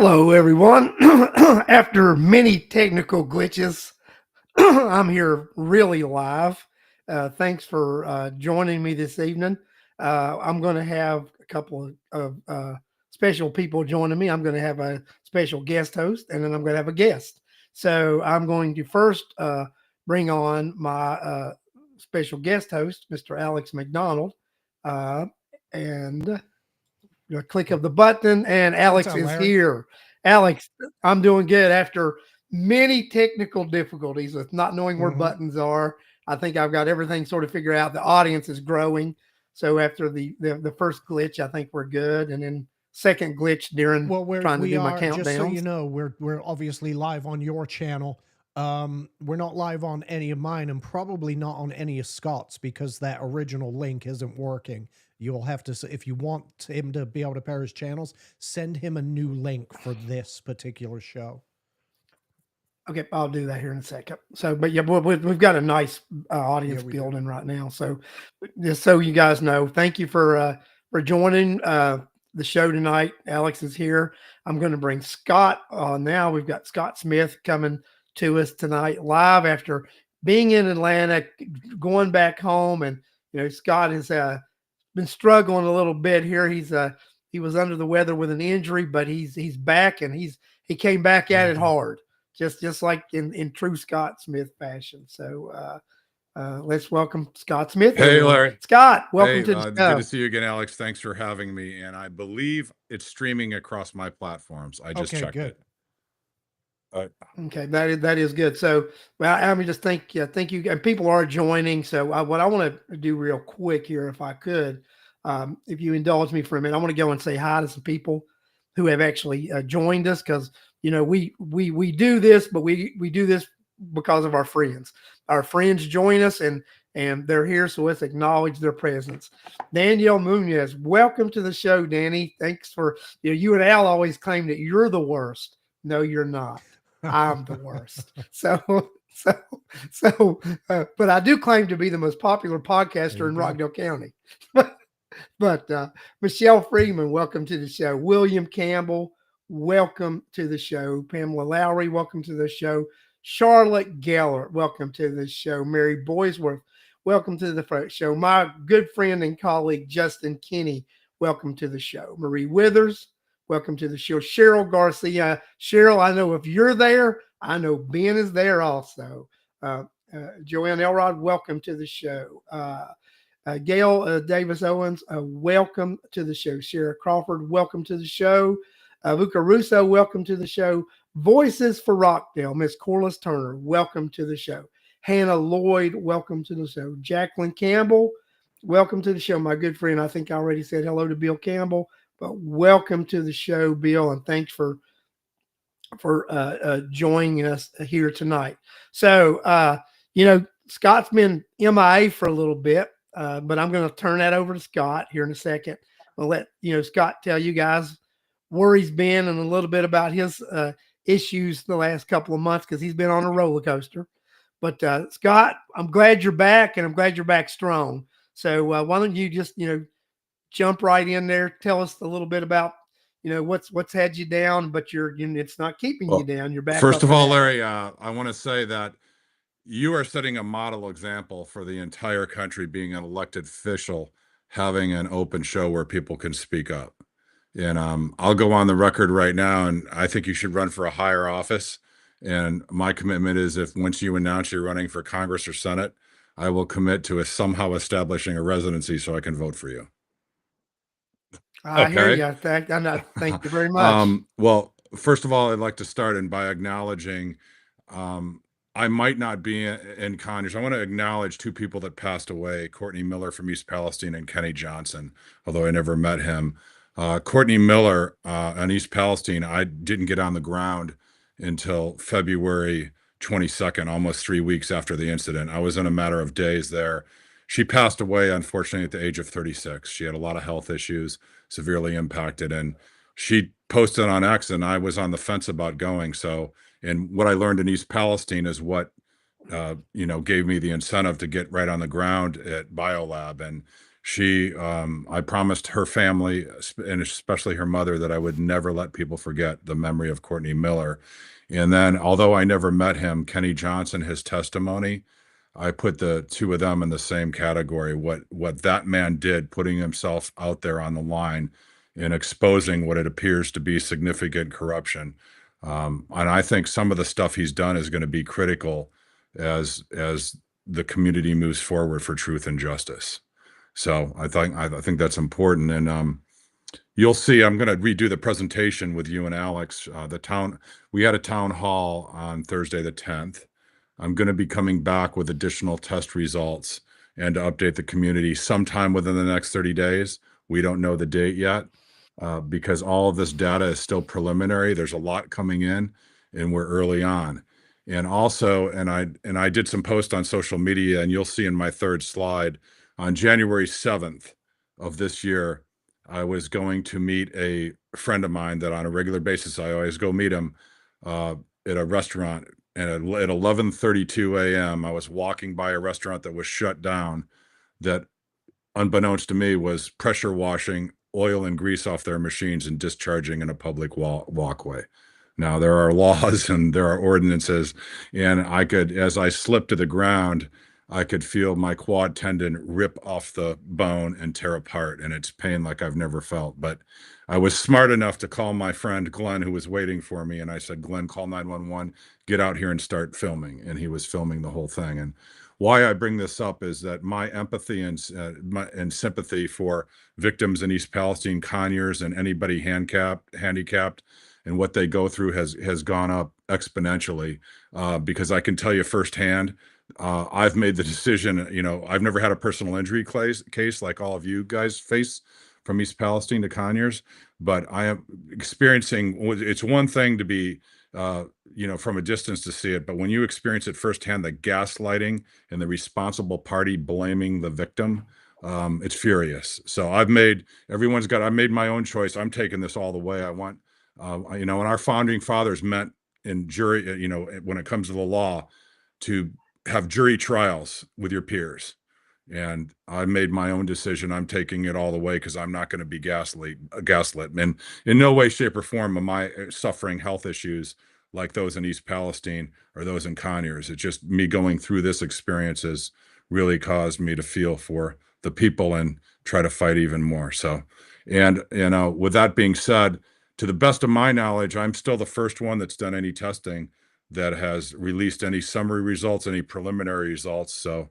Hello, everyone. After many technical glitches, I'm here really live. Thanks for joining me this evening. I'm going to have a couple of special people joining me. I'm going to have a special guest host, and then I'm going to have a guest. So I'm going to first bring on my special guest host, Mr. Alex McDonald, uh, and a click of the button, and What's Alex up, is Larry? here. Alex, I'm doing good after many technical difficulties with not knowing where hmm buttons are. I think I've got everything sort of figured out. The audience is growing. So after the first glitch, I think we're good. And then second glitch during Well, trying to we do my are, just so you countdowns. know, we're obviously live on your channel. We're not live on any of mine, and probably not on any of Scott's because that original link isn't working. You'll have to, if you want him to be able to pair his channels, send him a new link for this particular show. Okay, I'll do that here in a second. So, but yeah, we've got a nice Yeah, audience we do. building right now. So, just so you guys know, thank you for joining the show tonight. Alex is here. I'm going to bring Scott on now. We've got Scott Smith coming to us tonight live after being in Atlanta, going back home, and Scott has been struggling a little bit here. He was under the weather with an injury, but he's back, and he came back at it hmm hard, just like in true Scott Smith fashion. So let's welcome Scott Smith, Hey, everyone. Larry. Scott, welcome Hey, to the good to show. see you again, Alex. Thanks for having me. And I believe it's streaming across my platforms. I just Okay, checked good. it. Uh, Okay, that is good. So, well, I mean, just thank you, and people are joining. So, what I want to do real quick here, if I could, if you indulge me for a minute, I want to go and say hi to some people who have actually joined us because we do this, but we do this because of our friends. Our friends join us, and they're here, so let's acknowledge their presence. Danielle Munoz, welcome to the show, Danny. Thanks for you and Al always claim that you're the worst. No, you're not. I'm the worst. So, but I do claim to be the most popular There podcaster you in go. Rockdale County. But Michelle Freeman, welcome to the show. William Campbell, welcome to the show. Pamela Lowry, welcome to the show. Charlotte Geller, welcome to the show. Mary Boysworth, welcome to the show. My good friend and colleague Justin Kinney, welcome to the show. Marie Withers, welcome to the show. Cheryl Garcia. Cheryl, I know if you're there, I know Ben is there also. Joanne Elrod, welcome to the show. Gail Davis Owens, welcome to the show. Sarah Crawford, welcome to the show. Luca Russo, welcome to the show. Voices for Rockdale, Miss Corliss Turner, welcome to the show. Hannah Lloyd, welcome to the show. Jacqueline Campbell, welcome to the show. My good friend, I think I already said hello to Bill Campbell, but welcome to the show, Bill, and thanks for joining us here tonight. So, Scott's been MIA for a little bit, but I'm going to turn that over to Scott here in a second. I'll let Scott tell you guys where he's been and a little bit about his issues the last couple of months because he's been on a roller coaster. But Scott, I'm glad you're back, and I'm glad you're back strong. So why don't you just jump right in there? Tell us a little bit about what's had you down, but it's not keeping you well, down. You're back first up of and all, at it. Larry, I want to say that you are setting a model example for the entire country, being an elected official, having an open show where people can speak up. And I'll go on the record right now, and I think you should run for a higher office. And my commitment is, if once you announce you're running for Congress or Senate, I will commit to somehow establishing a residency so I can vote for you. I hear Okay. you. Thank you very much. Well, first of all, I'd like to start in by acknowledging I might not be in Congress. I want to acknowledge two people that passed away: Courtney Miller from East Palestine and Kenny Johnson, although I never met him. Courtney Miller on East Palestine, I didn't get on the ground until February 22nd, almost 3 weeks after the incident. I was in a matter of days there. She passed away, unfortunately, at the age of 36. She had a lot of health issues, severely impacted, and she posted on X, and I was on the fence about going. So, and what I learned in East Palestine is what gave me the incentive to get right on the ground at BioLab. And I promised her family, and especially her mother, that I would never let people forget the memory of Courtney Miller. And then, although I never met him, Kenny Johnson, his testimony, I put the two of them in the same category. What that man did, putting himself out there on the line and exposing what it appears to be significant corruption. And I think some of the stuff he's done is going to be critical as the community moves forward for truth and justice. So I think that's important. And you'll see, I'm going to redo the presentation with you and Alex. We had a town hall on Thursday the 10th. I'm going to be coming back with additional test results and to update the community sometime within the next 30 days. We don't know the date yet because all of this data is still preliminary. There's a lot coming in and we're early on. And also, and I did some posts on social media, and you'll see in my third slide, on January 7th of this year, I was going to meet a friend of mine that on a regular basis, I always go meet him at a restaurant. And at 11:32 a.m., I was walking by a restaurant that was shut down that, unbeknownst to me, was pressure washing oil and grease off their machines and discharging in a public walkway. Now, there are laws and there are ordinances, and as I slipped to the ground, I could feel my quad tendon rip off the bone and tear apart, and it's pain like I've never felt. But I was smart enough to call my friend Glenn, who was waiting for me, and I said, Glenn, call 911, get out here and start filming. And he was filming the whole thing. And why I bring this up is that my empathy and sympathy for victims in East Palestine, Conyers, and anybody handicapped, and what they go through has gone up exponentially because I can tell you firsthand. I've made the decision, I've never had a personal injury case like all of you guys face from East Palestine to Conyers, but I am experiencing, it's one thing to be, from a distance to see it, but when you experience it firsthand, the gaslighting and the responsible party blaming the victim, it's furious. So I've made my own choice. I'm taking this all the way. I want, and our founding fathers meant in jury, when it comes to the law, to have jury trials with your peers. And I made my own decision. I'm taking it all the way because I'm not going to be gaslit. And in no way, shape, or form am I suffering health issues like those in East Palestine or those in Conyers. It's just me going through this experience has really caused me to feel for the people and try to fight even more. So, and with that being said, to the best of my knowledge, I'm still the first one that's done any testing that has released any summary results, any preliminary results. So,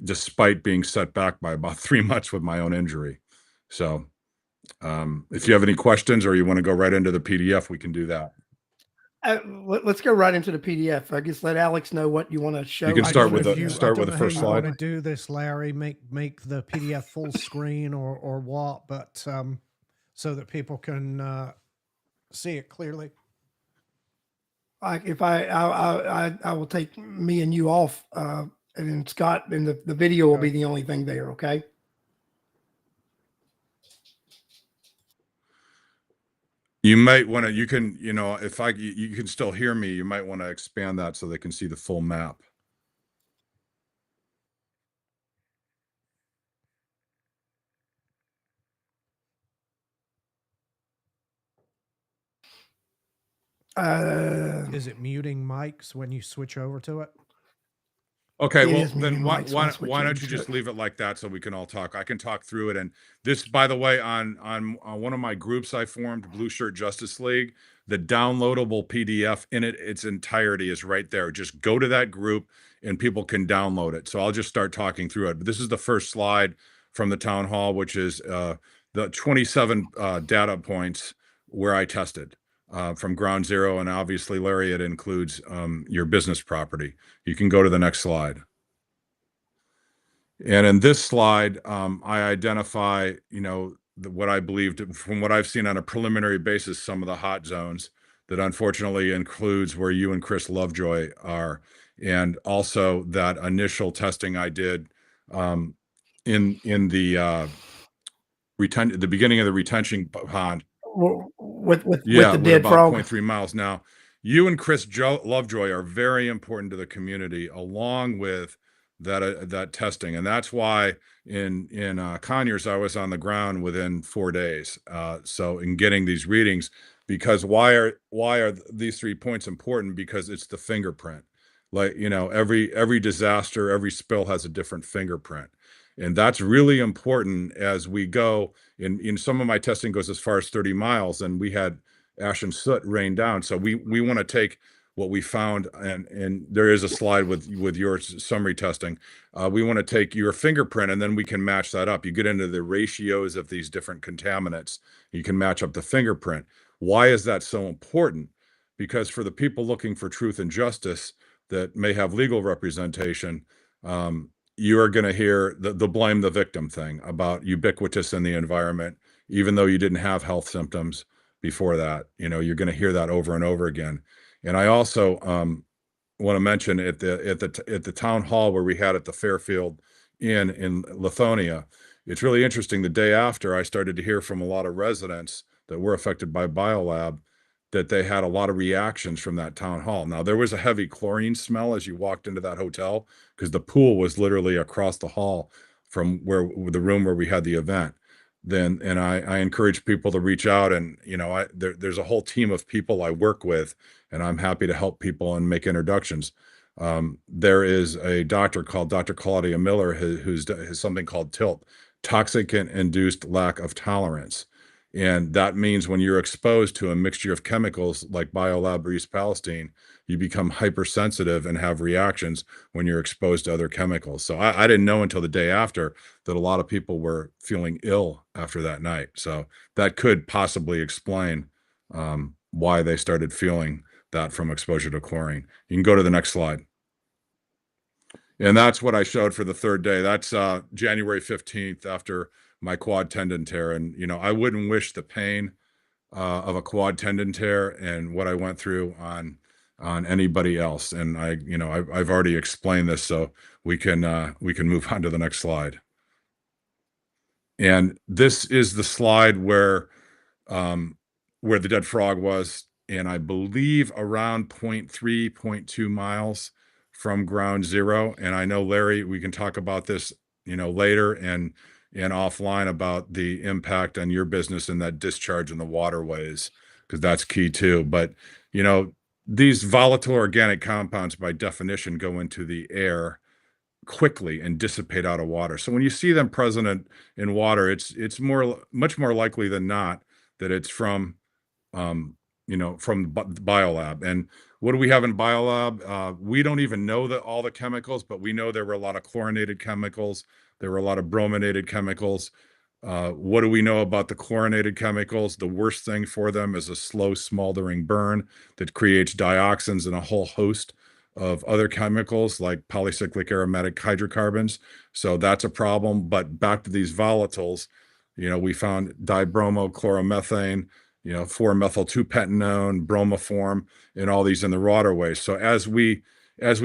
despite being set back by about 3 months with my own injury. So, if you have any questions or you want to go right into the PDF, we can do that. Let's go right into the PDF. I guess let Alex know what you want to show. You can start with the I first slide. want to do this, Larry. Make the PDF full screen or what, but so that people can see it clearly. If I will take me and you off, and then Scott, and the video will be the only thing there. Okay. You might want to, you can still hear me, you might want to expand that so they can see the full map. Is it muting mics when you switch over to it? Okay, well then why don't you just leave it like that so we can all talk? I can talk through it. And this, by the way, on one of my groups I formed, Blue Shirt Justice League, the downloadable PDF in its entirety is right there. Just go to that group and people can download it. So I'll just start talking through it. But this is the first slide from the town hall, which is the 27 data points where I tested. From ground zero, and obviously, Larry, it includes your business property. You can go to the next slide. And in this slide, I identify, what I believed from what I've seen on a preliminary basis, some of the hot zones that unfortunately includes where you and Chris Lovejoy are, and also that initial testing I did in the the beginning of the retention pond. With the dead frog. 0.3 miles. Now, you and Chris Lovejoy are very important to the community, along with that testing, and that's why in Conyers I was on the ground within 4 days. So in getting these readings, because why are these 3 points important? Because it's the fingerprint. Like, every disaster, every spill has a different fingerprint, and that's really important as we go. In some of my testing goes as far as 30 miles, and we had ash and soot rain down. So we want to take what we found, and there is a slide with your summary testing. We want to take your fingerprint, and then we can match that up. You get into the ratios of these different contaminants. You can match up the fingerprint. Why is that so important? Because for the people looking for truth and justice that may have legal representation, you are going to hear the blame the victim thing about ubiquitous in the environment, even though you didn't have health symptoms before that. You're going to hear that over and over again. And I also want to mention at the town hall where we had at the Fairfield Inn in Lithonia, it's really interesting. The day after, I started to hear from a lot of residents that were affected by BioLab that they had a lot of reactions from that town hall. Now, there was a heavy chlorine smell as you walked into that hotel because the pool was literally across the hall from the room where we had the event. And I encourage people to reach out, and there's a whole team of people I work with, and I'm happy to help people and make introductions. There is a doctor called Dr. Claudia Miller who's has something called TILT, toxicant-induced lack of tolerance. And that means when you're exposed to a mixture of chemicals like BioLab or East Palestine, you become hypersensitive and have reactions when you're exposed to other chemicals. So I didn't know until the day after that a lot of people were feeling ill after that night. So that could possibly explain why they started feeling that from exposure to chlorine. You can go to the next slide. And that's what I showed for the third day. That's January 15th after my quad tendon tear. And, I wouldn't wish the pain of a quad tendon tear and what I went through on anybody else. And I've already explained this, so we can move on to the next slide. And this is the slide where the dead frog was, and I believe around 0.3, 0.2 miles from ground zero. And I know, Larry, we can talk about this, later and offline about the impact on your business and that discharge in the waterways, because that's key too. But, these volatile organic compounds by definition go into the air quickly and dissipate out of water. So when you see them present in water, it's much more likely than not that it's from BioLab. And what do we have in BioLab? We don't even know all the chemicals, but we know there were a lot of chlorinated chemicals. There were a lot of brominated chemicals. What do we know about the chlorinated chemicals? The worst thing for them is a slow smoldering burn that creates dioxins and a whole host of other chemicals like polycyclic aromatic hydrocarbons. So that's a problem. But back to these volatiles, we found dibromochloromethane, 4-methyl-2-pentanone, bromoform, and all these in the waterways. So as we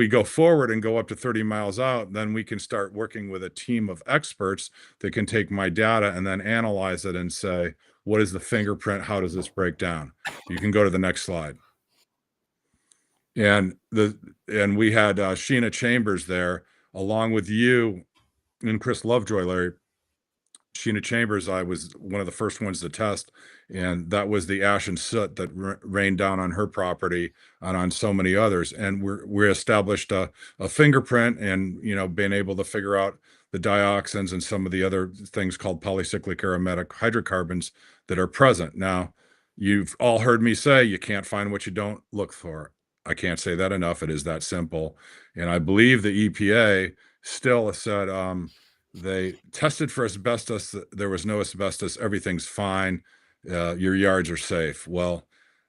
go forward and go up to 30 miles out, then we can start working with a team of experts that can take my data and then analyze it and say, what is the fingerprint? How does this break down? You can go to the next slide. And we had Sheena Chambers there, along with you and Chris Lovejoy, Larry. Sheena Chambers, I was one of the first ones to test, and that was the ash and soot that rained down on her property and on so many others. And we established a fingerprint, and being able to figure out the dioxins and some of the other things called polycyclic aromatic hydrocarbons that are present. Now, you've all heard me say you can't find what you don't look for. I can't say that enough. It is that simple. And I believe the EPA still said they tested for asbestos. There was no asbestos. Everything's fine. Your yards are safe. Well,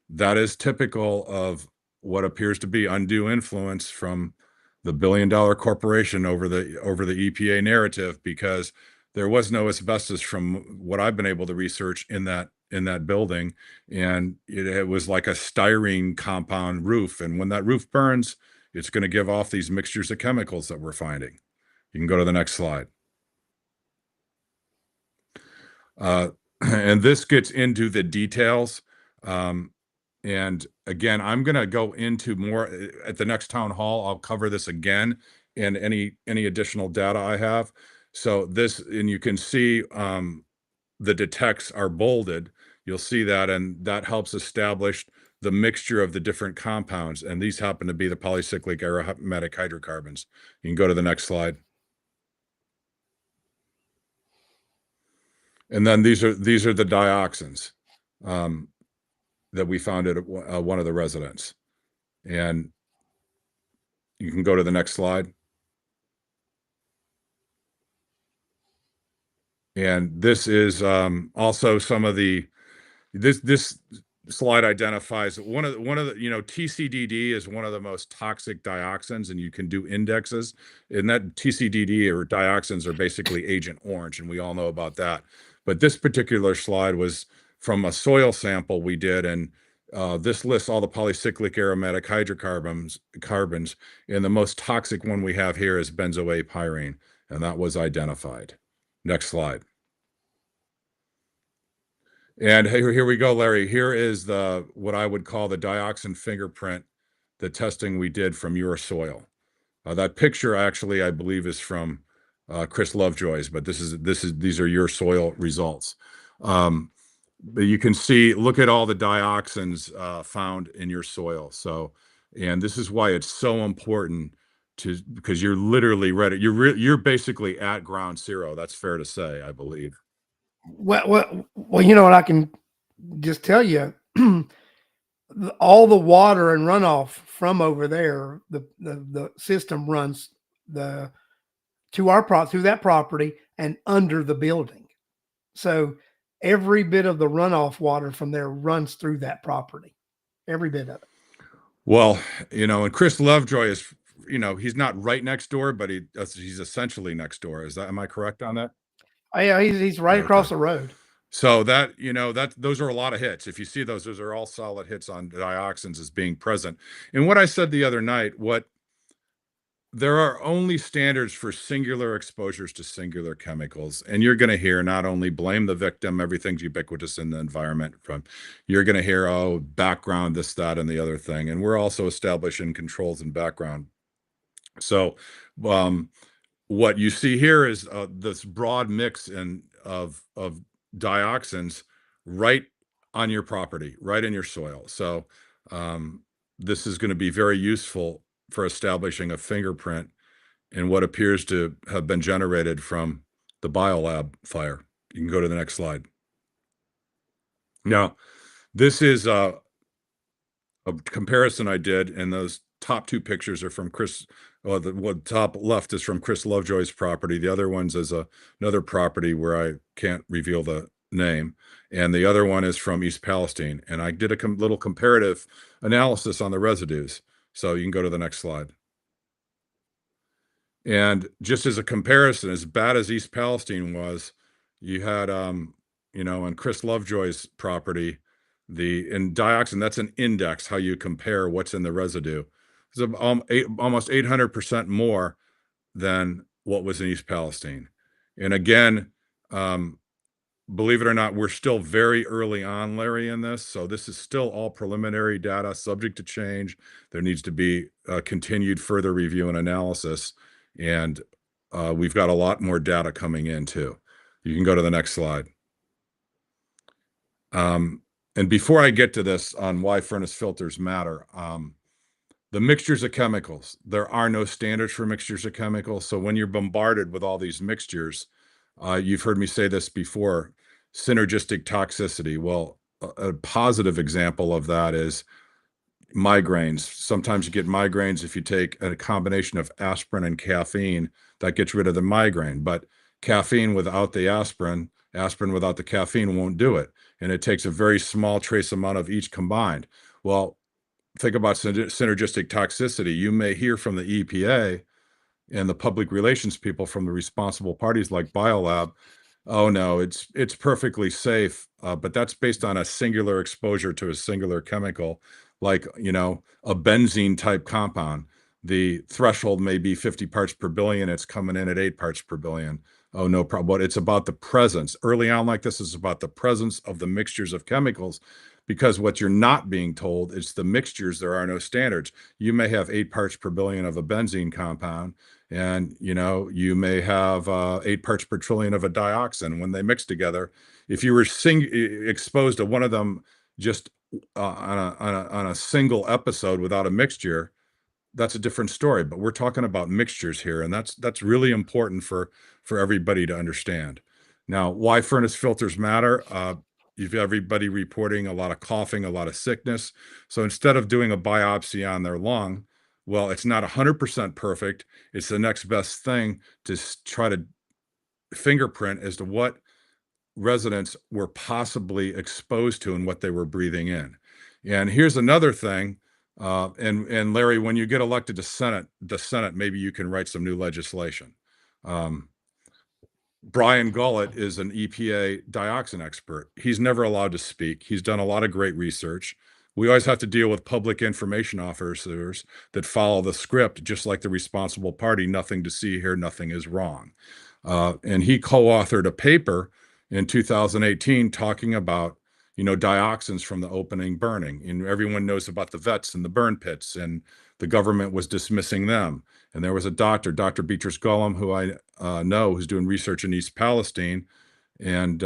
that is typical of what appears to be undue influence from the billion-dollar corporation over the EPA narrative, because there was no asbestos from what I've been able to research in that building, and it was like a styrene compound roof. And when that roof burns, it's going to give off these mixtures of chemicals that we're finding. You can go to the next slide. And this gets into the details. And again, I'm going to go into more at the next town hall. I'll cover this again and any additional data I have. So this, and you can see the detects are bolded. You'll see that, and that helps establish the mixture of the different compounds. And these happen to be the polycyclic aromatic hydrocarbons. You can go to the next slide. And then these are the dioxins that we found at one of the residents. And you can go to the next slide. And this is also some of the this slide identifies one of the TCDD is one of the most toxic dioxins, and you can do indexes. And that TCDD or dioxins are basically Agent Orange, and we all know about that. But this particular slide was from a soil sample we did, and this lists all the polycyclic aromatic hydrocarbons, and the most toxic one we have here is benzoate pyrene, and that was identified. Next slide. And here we go, Larry. Here is what I would call the dioxin fingerprint, the testing we did from your soil. That picture actually, I believe, is from Chris Lovejoy's, but these are your soil results. But you can see, look at all the dioxins found in your soil. So, and this is why it's so important because you're literally ready. You're basically at ground zero. That's fair to say, I believe. Well, you know what I can just tell you, all the water and runoff from over there, the system runs through that property and under the building. So every bit of the runoff water from there runs through that property, every bit of it. Well, and Chris Lovejoy is, he's not right next door, but he's essentially next door. Am I correct on that? Oh, yeah, he's right across the road. So those are a lot of hits. If you see those are all solid hits on dioxins as being present. And what I said the other night, there are only standards for singular exposures to singular chemicals. And you're going to hear not only blame the victim, everything's ubiquitous in the environment, you're going to hear, oh, background, this, that, and the other thing. And we're also establishing controls and background. So what you see here is this broad mix of dioxins right on your property, right in your soil. So this is going to be very useful for establishing a fingerprint in what appears to have been generated from the biolab fire. You can go to the next slide. Now, this is a comparison I did, and those top two pictures are from Chris. Well, the top left is from Chris Lovejoy's property. The other one's is another property where I can't reveal the name. And the other one is from East Palestine. And I did a little comparative analysis on the residues. So you can go to the next slide. And just as a comparison, as bad as East Palestine was, you had, on Chris Lovejoy's property, in dioxin, that's an index, how you compare what's in the residue. It's almost 800% more than what was in East Palestine. And again, believe it or not, we're still very early on, Larry, in this. So this is still all preliminary data, subject to change. There needs to be continued further review and analysis. And we've got a lot more data coming in too. You can go to the next slide. And before I get to this on why furnace filters matter, the mixtures of chemicals, there are no standards for mixtures of chemicals. So when you're bombarded with all these mixtures, you've heard me say this before, synergistic toxicity. Well, a positive example of that is migraines. Sometimes you get migraines if you take a combination of aspirin and caffeine, that gets rid of the migraine. But caffeine without the aspirin without the caffeine won't do it. And it takes a very small trace amount of each combined. Well, think about synergistic toxicity. You may hear from the EPA and the public relations people from the responsible parties like Biolab, oh no, it's perfectly safe, but that's based on a singular exposure to a singular chemical, like, a benzene type compound. The threshold may be 50 parts per billion. It's coming in at 8 parts per billion. Oh, no problem. But it's about the presence. Early on like this is about the presence of the mixtures of chemicals, because what you're not being told is the mixtures, there are no standards. You may have 8 parts per billion of a benzene compound, And, you may have 8 parts per trillion of a dioxin when they mix together. If you were exposed to one of them just on a single episode without a mixture, that's a different story. But we're talking about mixtures here, and that's really important for everybody to understand. Now, why furnace filters matter? You've everybody reporting a lot of coughing, a lot of sickness. So instead of doing a biopsy on their lung, well, it's not 100% perfect. It's the next best thing to try to fingerprint as to what residents were possibly exposed to and what they were breathing in. And here's another thing. And Larry, when you get elected to the Senate, maybe you can write some new legislation. Brian Gullett is an EPA dioxin expert. He's never allowed to speak. He's done a lot of great research. We always have to deal with public information officers that follow the script, just like the responsible party. Nothing to see here, nothing is wrong. And he co-authored a paper in 2018 talking about, dioxins from the opening burning. And everyone knows about the vets and the burn pits, and the government was dismissing them. And there was a doctor, Dr. Beatrice Golomb, who I know, who's doing research in East Palestine and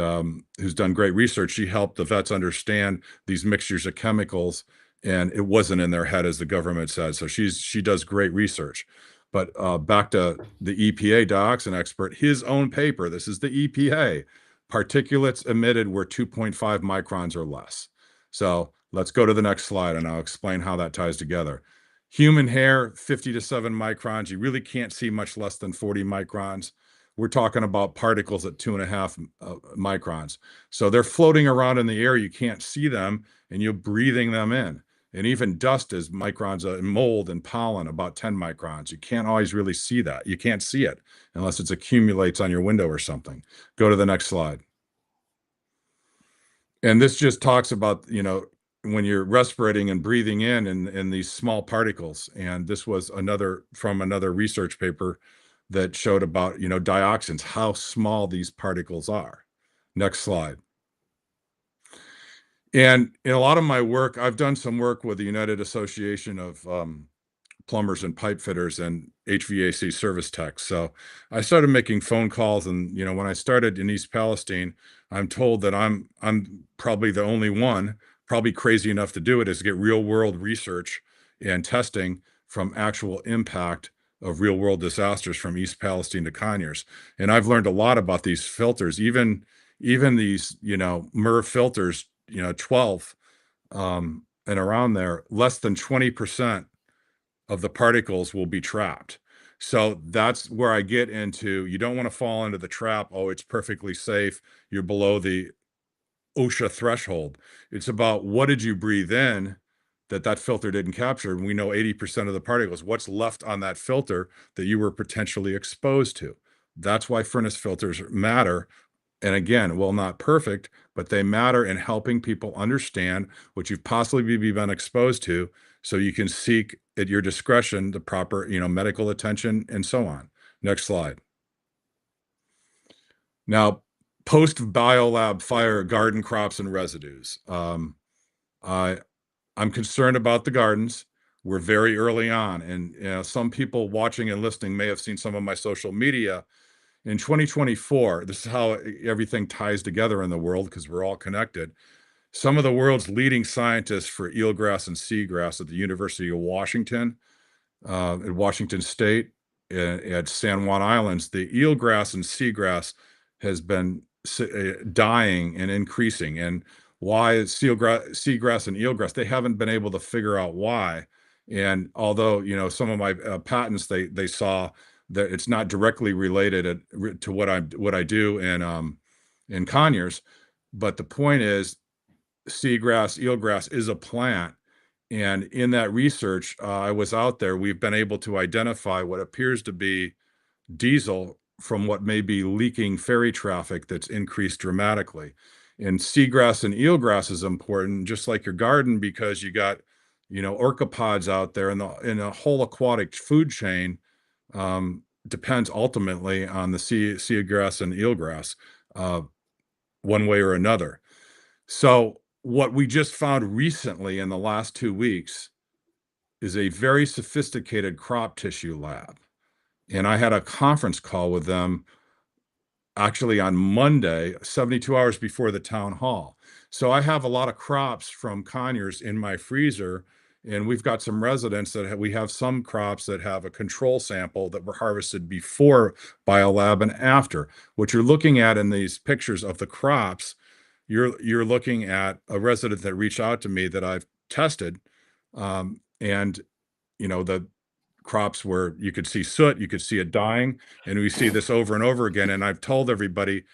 who's done great research. She helped the vets understand these mixtures of chemicals, and it wasn't in their head, as the government said. So she does great research. But back to the EPA dioxin expert, his own paper, this is the EPA, particulates emitted were 2.5 microns or less. So let's go to the next slide, and I'll explain how that ties together. Human hair, 50 to 7 microns. You really can't see much less than 40 microns. We're talking about particles at 2.5 microns. So they're floating around in the air. You can't see them, and you're breathing them in. And even dust is microns, mold and pollen, about 10 microns. You can't always really see that. You can't see it unless it accumulates on your window or something. Go to the next slide. And this just talks about, when you're respirating and breathing in these small particles. And this was from another research paper that showed about, dioxins, how small these particles are. Next slide. And in a lot of my work, I've done some work with the United Association of Plumbers and Pipe Fitters and HVAC service techs. So I started making phone calls, and when I started in East Palestine, I'm told that I'm probably the only one, probably crazy enough to do it, is to get real world research and testing from actual impact of real world disasters from East Palestine to Conyers. And I've learned a lot about these filters, even these, MERV filters, 12 and around there, less than 20% of the particles will be trapped. So that's where I get into, you don't want to fall into the trap. Oh, it's perfectly safe. You're below the OSHA threshold. It's about, what did you breathe in that filter didn't capture? And we know 80% of the particles, what's left on that filter that you were potentially exposed to. That's why furnace filters matter. And again, well, not perfect, but they matter in helping people understand what you've possibly been exposed to, so you can seek at your discretion the proper, medical attention and so on. Next slide. Now, post biolab fire, garden crops and residues. I'm concerned about the gardens. We're very early on, and some people watching and listening may have seen some of my social media. In 2024, this is how everything ties together in the world, because we're all connected. Some of the world's leading scientists for eelgrass and seagrass at the University of Washington, at Washington State, at San Juan Islands, the eelgrass and seagrass has been dying and increasing. And why is seagrass and eelgrass? They haven't been able to figure out why. And although, some of my patents, they saw that it's not directly related to what I do in Conyers, but the point is, seagrass, eelgrass is a plant, and in that research, I was out there. We've been able to identify what appears to be diesel from what may be leaking ferry traffic that's increased dramatically. And seagrass and eelgrass is important, just like your garden, because you got orchopods out there, and the whole aquatic food chain depends ultimately on the seagrass and eelgrass, one way or another. So what we just found recently in the last 2 weeks is a very sophisticated crop tissue lab. And I had a conference call with them actually on Monday, 72 hours before the town hall. So I have a lot of crops from Conyers in my freezer, and we've got some residents that we have some crops that have a control sample that were harvested before BioLab and after. What you're looking at in these pictures of the crops, you're looking at a resident that reached out to me that I've tested, and the crops where you could see soot, you could see it dying, and we see this over and over again. And I've told everybody,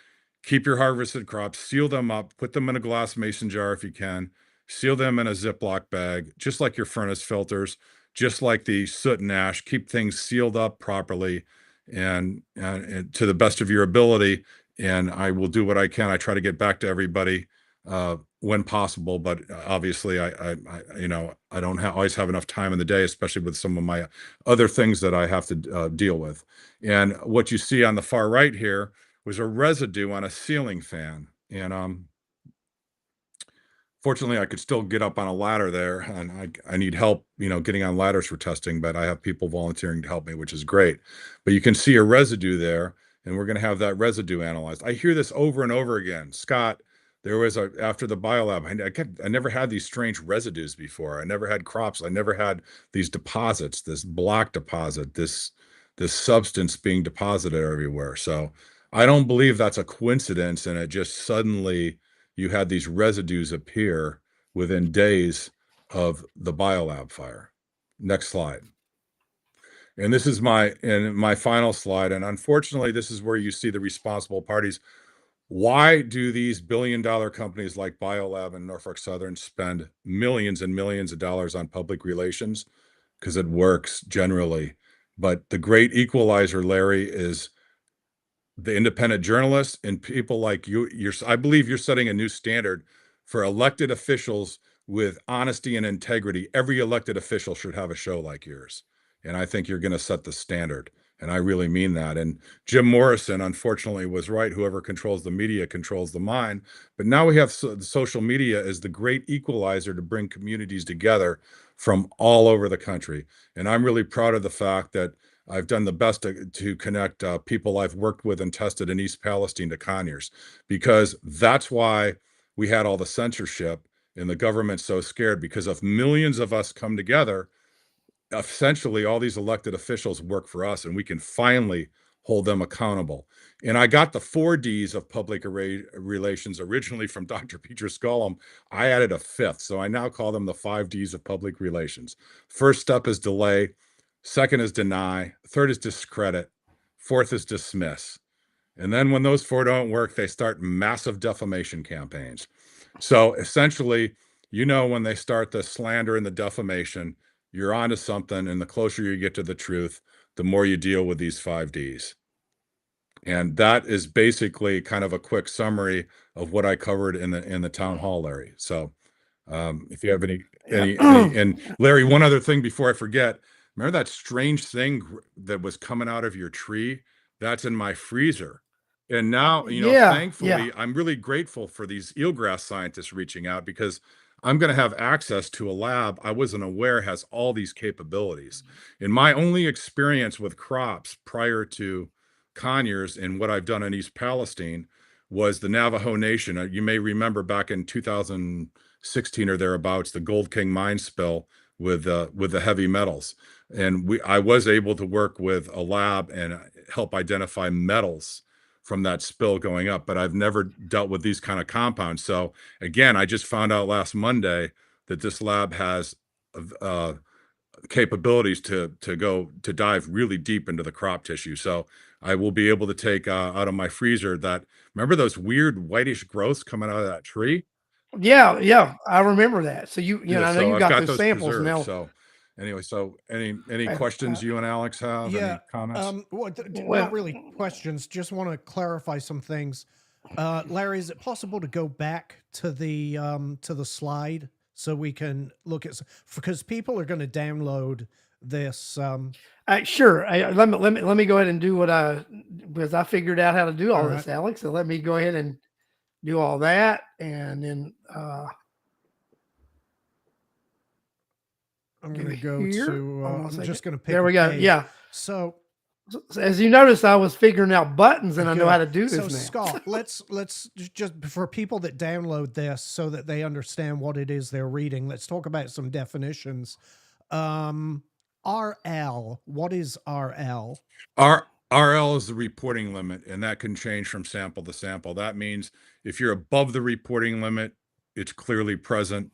keep your harvested crops, seal them up, put them in a glass mason jar if you can, seal them in a Ziploc bag, just like your furnace filters, just like the soot and ash. Keep things sealed up properly and to the best of your ability. And I will do what I can. I try to get back to everybody when possible, but obviously I don't always have enough time in the day, especially with some of my other things that I have to deal with. And what you see on the far right here was a residue on a ceiling fan. And fortunately, I could still get up on a ladder there, and I need help, getting on ladders for testing, but I have people volunteering to help me, which is great. But you can see a residue there, and we're going to have that residue analyzed. I hear this over and over again. Scott, there was after the biolab, I never had these strange residues before. I never had crops. I never had these deposits, this black deposit, this substance being deposited everywhere. So I don't believe that's a coincidence, and it just suddenly you had these residues appear within days of the biolab fire. Next slide. And this is my final slide. And unfortunately, this is where you see the responsible parties. Why do these billion-dollar companies like BioLab and Norfolk Southern spend millions and millions of dollars on public relations? Because it works generally. But the great equalizer, Larry, is the independent journalists and people like you. I believe you're setting a new standard for elected officials with honesty and integrity. Every elected official should have a show like yours. And I think you're going to set the standard. And I really mean that. And Jim Morrison, unfortunately, was right. Whoever controls the media controls the mind. But now we have social media as the great equalizer to bring communities together from all over the country. And I'm really proud of the fact that I've done the best to connect people I've worked with and tested in East Palestine to Conyers, because that's why we had all the censorship and the government's so scared, because if millions of us come together, essentially all these elected officials work for us and we can finally hold them accountable. And I got the 4Ds of public relations originally from Dr. Petrus-Gollum. I added a fifth, so I now call them the 5Ds of public relations. First step is delay. Second is deny. Third is discredit. Fourth is dismiss. And then when those four don't work, they start massive defamation campaigns. So essentially, when they start the slander and the defamation, you're onto something. And the closer you get to the truth, the more you deal with these 5Ds. And that is basically kind of a quick summary of what I covered in the town hall, Larry. So if you have any, and Larry, one other thing before I forget, remember that strange thing that was coming out of your tree? That's in my freezer. And now, thankfully, I'm really grateful for these eelgrass scientists reaching out, because I'm going to have access to a lab I wasn't aware has all these capabilities. In my only experience with crops prior to Conyers and what I've done in East Palestine was the Navajo Nation. You may remember back in 2016 or thereabouts, the Gold King mine spill with the heavy metals. And I was able to work with a lab and help identify metals from that spill going up, but I've never dealt with these kind of compounds. So again, I just found out last Monday that this lab has capabilities to dive really deep into the crop tissue. So I will be able to take out of my freezer remember those weird whitish growths coming out of that tree? Yeah, I remember that. So I know So you I've got got those those samples preserved. now. So anyway, so any Uh, questions you and Alex have? Yeah. Any comments? Well- Not really questions. Just want to clarify some things. Larry, is it possible to go back to the slide so we can look at, because people are going to download this. Sure. Let me go ahead and do because I figured out how to do all All this, Alex. So let me go ahead and do all that, and then I'm going to do go here. to. Hold on a I'm second. just going to pick. There we a go. page. Yeah. So As you notice, I was figuring out buttons and I know Good. how to do this So now. Scott, let's just for people that download this so that they understand what it is they're reading. Let's talk about some definitions. RL. What is RL? RL is the reporting limit, and that can change from sample to sample. That means if you're above the reporting limit, it's clearly present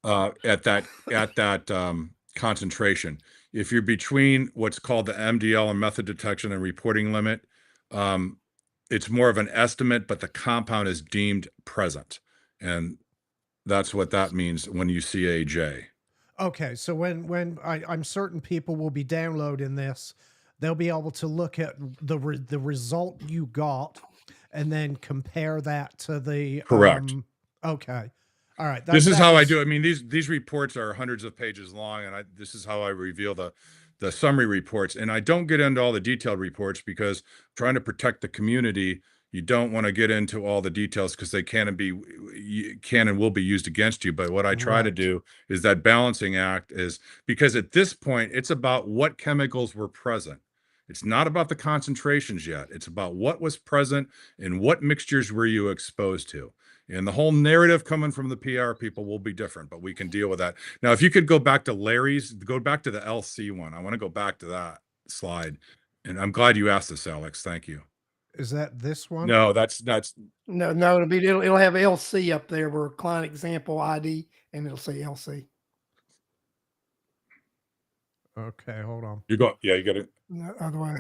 at that concentration. If you're between what's called the MDL and method detection and reporting limit, it's more of an estimate, but the compound is deemed present, and that's what that means when you see AJ. Okay, so when I'm certain people will be downloading this, they'll be able to look at the result you got, and then compare that to the Correct. Okay, all right. This is that how I was- do. I mean, these reports are hundreds of pages long, and this is how I reveal the summary reports. And I don't get into all the detailed reports because I'm trying to protect the community. You don't want to get into all the details because they can and will be used against you. But what I try to Right. do is that balancing act is because at this point it's about what chemicals were present. It's not about the concentrations yet. It's about what was present and what mixtures were you exposed to. And the whole narrative coming from the PR people will be different, but we can deal with that. Now, if you could go back to go back to the LC one. I want to go back to that slide. And I'm glad you asked this, Alex. Thank you. Is that this one? No, that's No, it'll have LC up there where client example ID, and it'll say LC. Okay, hold on. you got it. No, other way.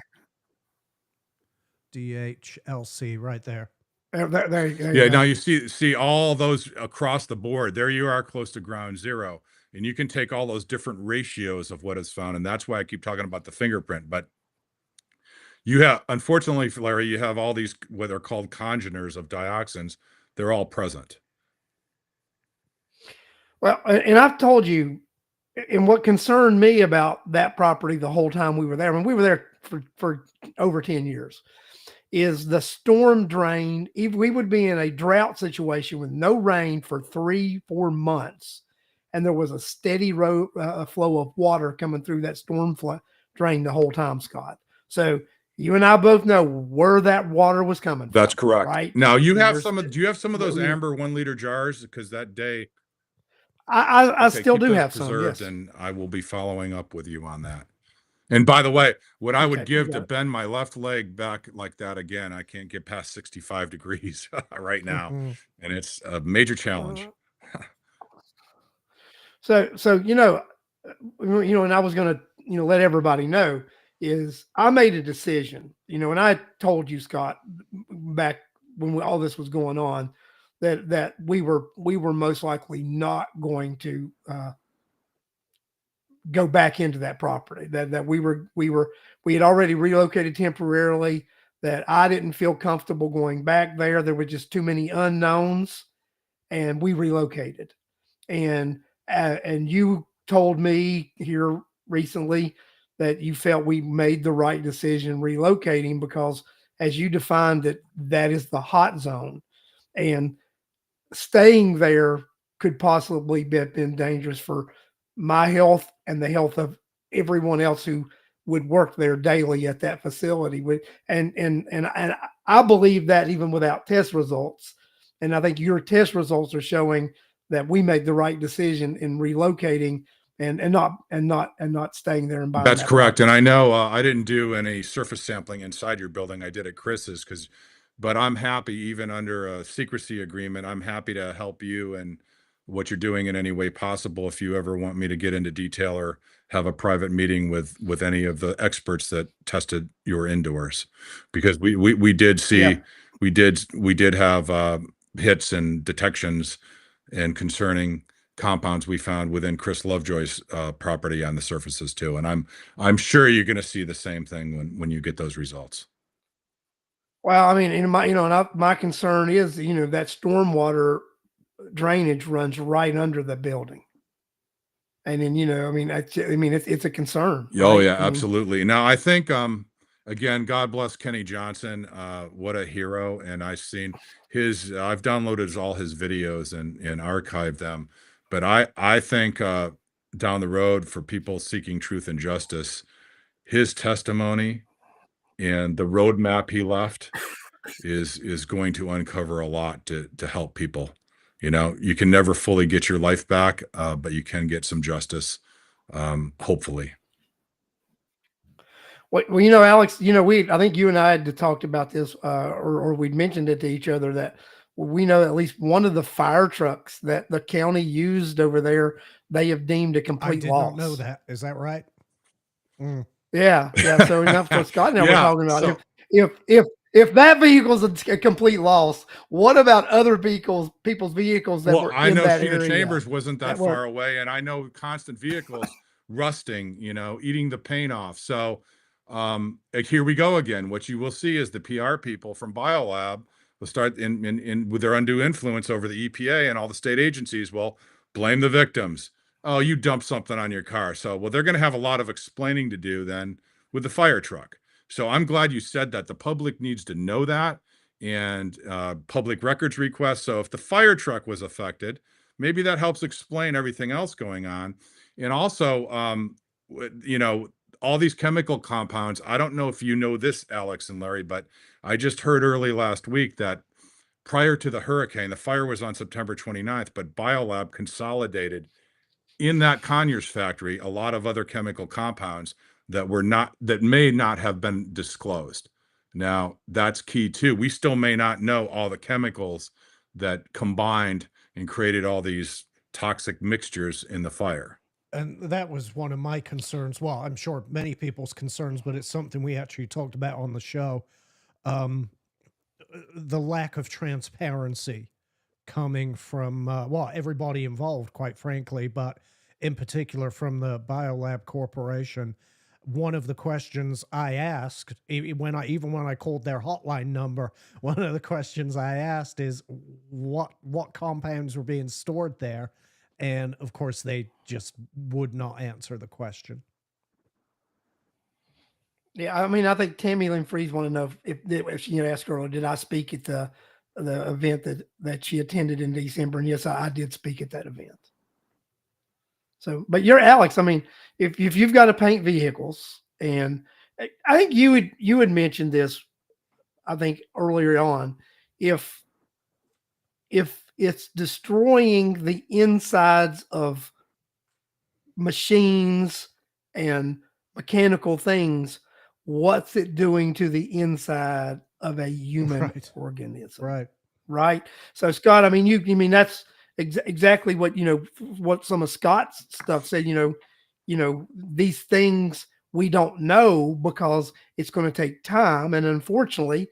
DHLC right there. There you go. Yeah, now you see all those across the board. There you are close to ground zero. And you can take all those different ratios of what is found. And that's why I keep talking about the fingerprint. But you have, unfortunately, Larry, you have all these what are called congeners of dioxins. They're all present. Well, and I've told you, and what concerned me about that property the whole time we were there, I mean, we were there for over 10 years, is the storm drain. If we would be in a drought situation with no rain for 3-4 months, and there was a steady flow of water coming through that storm drain the whole time, Scott. So you and I both know where that water was coming from. That's correct. Right now, you have There's- do you have some of those Yeah. amber 1 liter jars? Because that day I okay, still keep do those have some. preserved, Yes. and I will be following up with you on that. And by the way, what I would Okay, give you to got it. bend my left leg back like that again, I can't get past 65 degrees right now, Mhm. and it's a major challenge. So and I was going to let everybody know is I made a decision, and I told you, Scott, back when all this was going on, that we were most likely not going to go back into that property. That we had already relocated temporarily. That I didn't feel comfortable going back there. There were just too many unknowns, and we relocated. And you told me here recently that you felt we made the right decision relocating because, as you defined it, that is the hot zone, and staying there could possibly be been dangerous for my health and the health of everyone else who would work there daily at that facility. And I believe that even without test results, and I think your test results are showing that we made the right decision in relocating and not staying there and buying. That's that correct. And property. I know I didn't do any surface sampling inside your building. I did at Chris's but I'm happy even under a secrecy agreement. I'm happy to help you and what you're doing in any way possible. If you ever want me to get into detail or have a private meeting with any of the experts that tested your indoors, because we did see Yeah. we did have hits and detections and concerning compounds we found within Chris Lovejoy's property on the surfaces too. And I'm sure you're going to see the same thing when you get those results. Well, I mean, my concern is, that stormwater drainage runs right under the building. And then, it's a concern. Oh right? yeah, I mean, absolutely. Now I think again, God bless Kenny Johnson. What a hero. And I've downloaded all his videos and archived them. But I think down the road for people seeking truth and justice, his testimony and the roadmap he left is going to uncover a lot to help people. You know, you can never fully get your life back, but you can get some justice, hopefully. Well, you know, Alex, you know, I think you and I had talked about this, or we'd mentioned it to each other that we know at least one of the fire trucks that the county used over there, they have deemed a I complete did loss. not know that. Is that right? Mm. Yeah, yeah. So enough for Scott. Now we're Yeah, talking about so if that vehicle's a complete loss, what about other people's vehicles that well, were I in know that Cedar area Chambers wasn't that that were? far away, and I know constant vehicles rusting, eating the paint off. So, like, here we go again. What you will see is the PR people from BioLab will start in with their undue influence over the EPA and all the state agencies will blame the victims. Oh, you dumped something on your car. So, well, they're going to have a lot of explaining to do then with the fire truck. So I'm glad you said that. The public needs to know that, and public records requests. So if the fire truck was affected, maybe that helps explain everything else going on. And also, all these chemical compounds. I don't know if you know this, Alex and Larry, but I just heard early last week that prior to the hurricane, the fire was on September 29th, but BioLab consolidated in that Conyers factory a lot of other chemical compounds that may not have been disclosed. Now, that's key too. We still may not know all the chemicals that combined and created all these toxic mixtures in the fire. And that was one of my concerns. Well, I'm sure many people's concerns, but it's something we actually talked about on the show. Um, the lack of transparency coming from, well, everybody involved, quite frankly, but in particular from the BioLab Corporation. One of the questions I asked when I called their hotline number, one of the questions I asked is what compounds were being stored there, and of course they just would not answer the question. Yeah, I mean, I think Tammy Lynn Freeze want to know if she asked her, did I speak at the event that she attended in December? And yes, I did speak at that event. So, but you're Alex. I mean, if you've got to paint vehicles, and I think you had mentioned this, I think earlier on, if it's destroying the insides of machines and mechanical things, what's it doing to the inside of a human organism? Right. Right. So Scott, I mean, you mean that's exactly what, what some of Scott's stuff said, these things we don't know because it's going to take time. And unfortunately,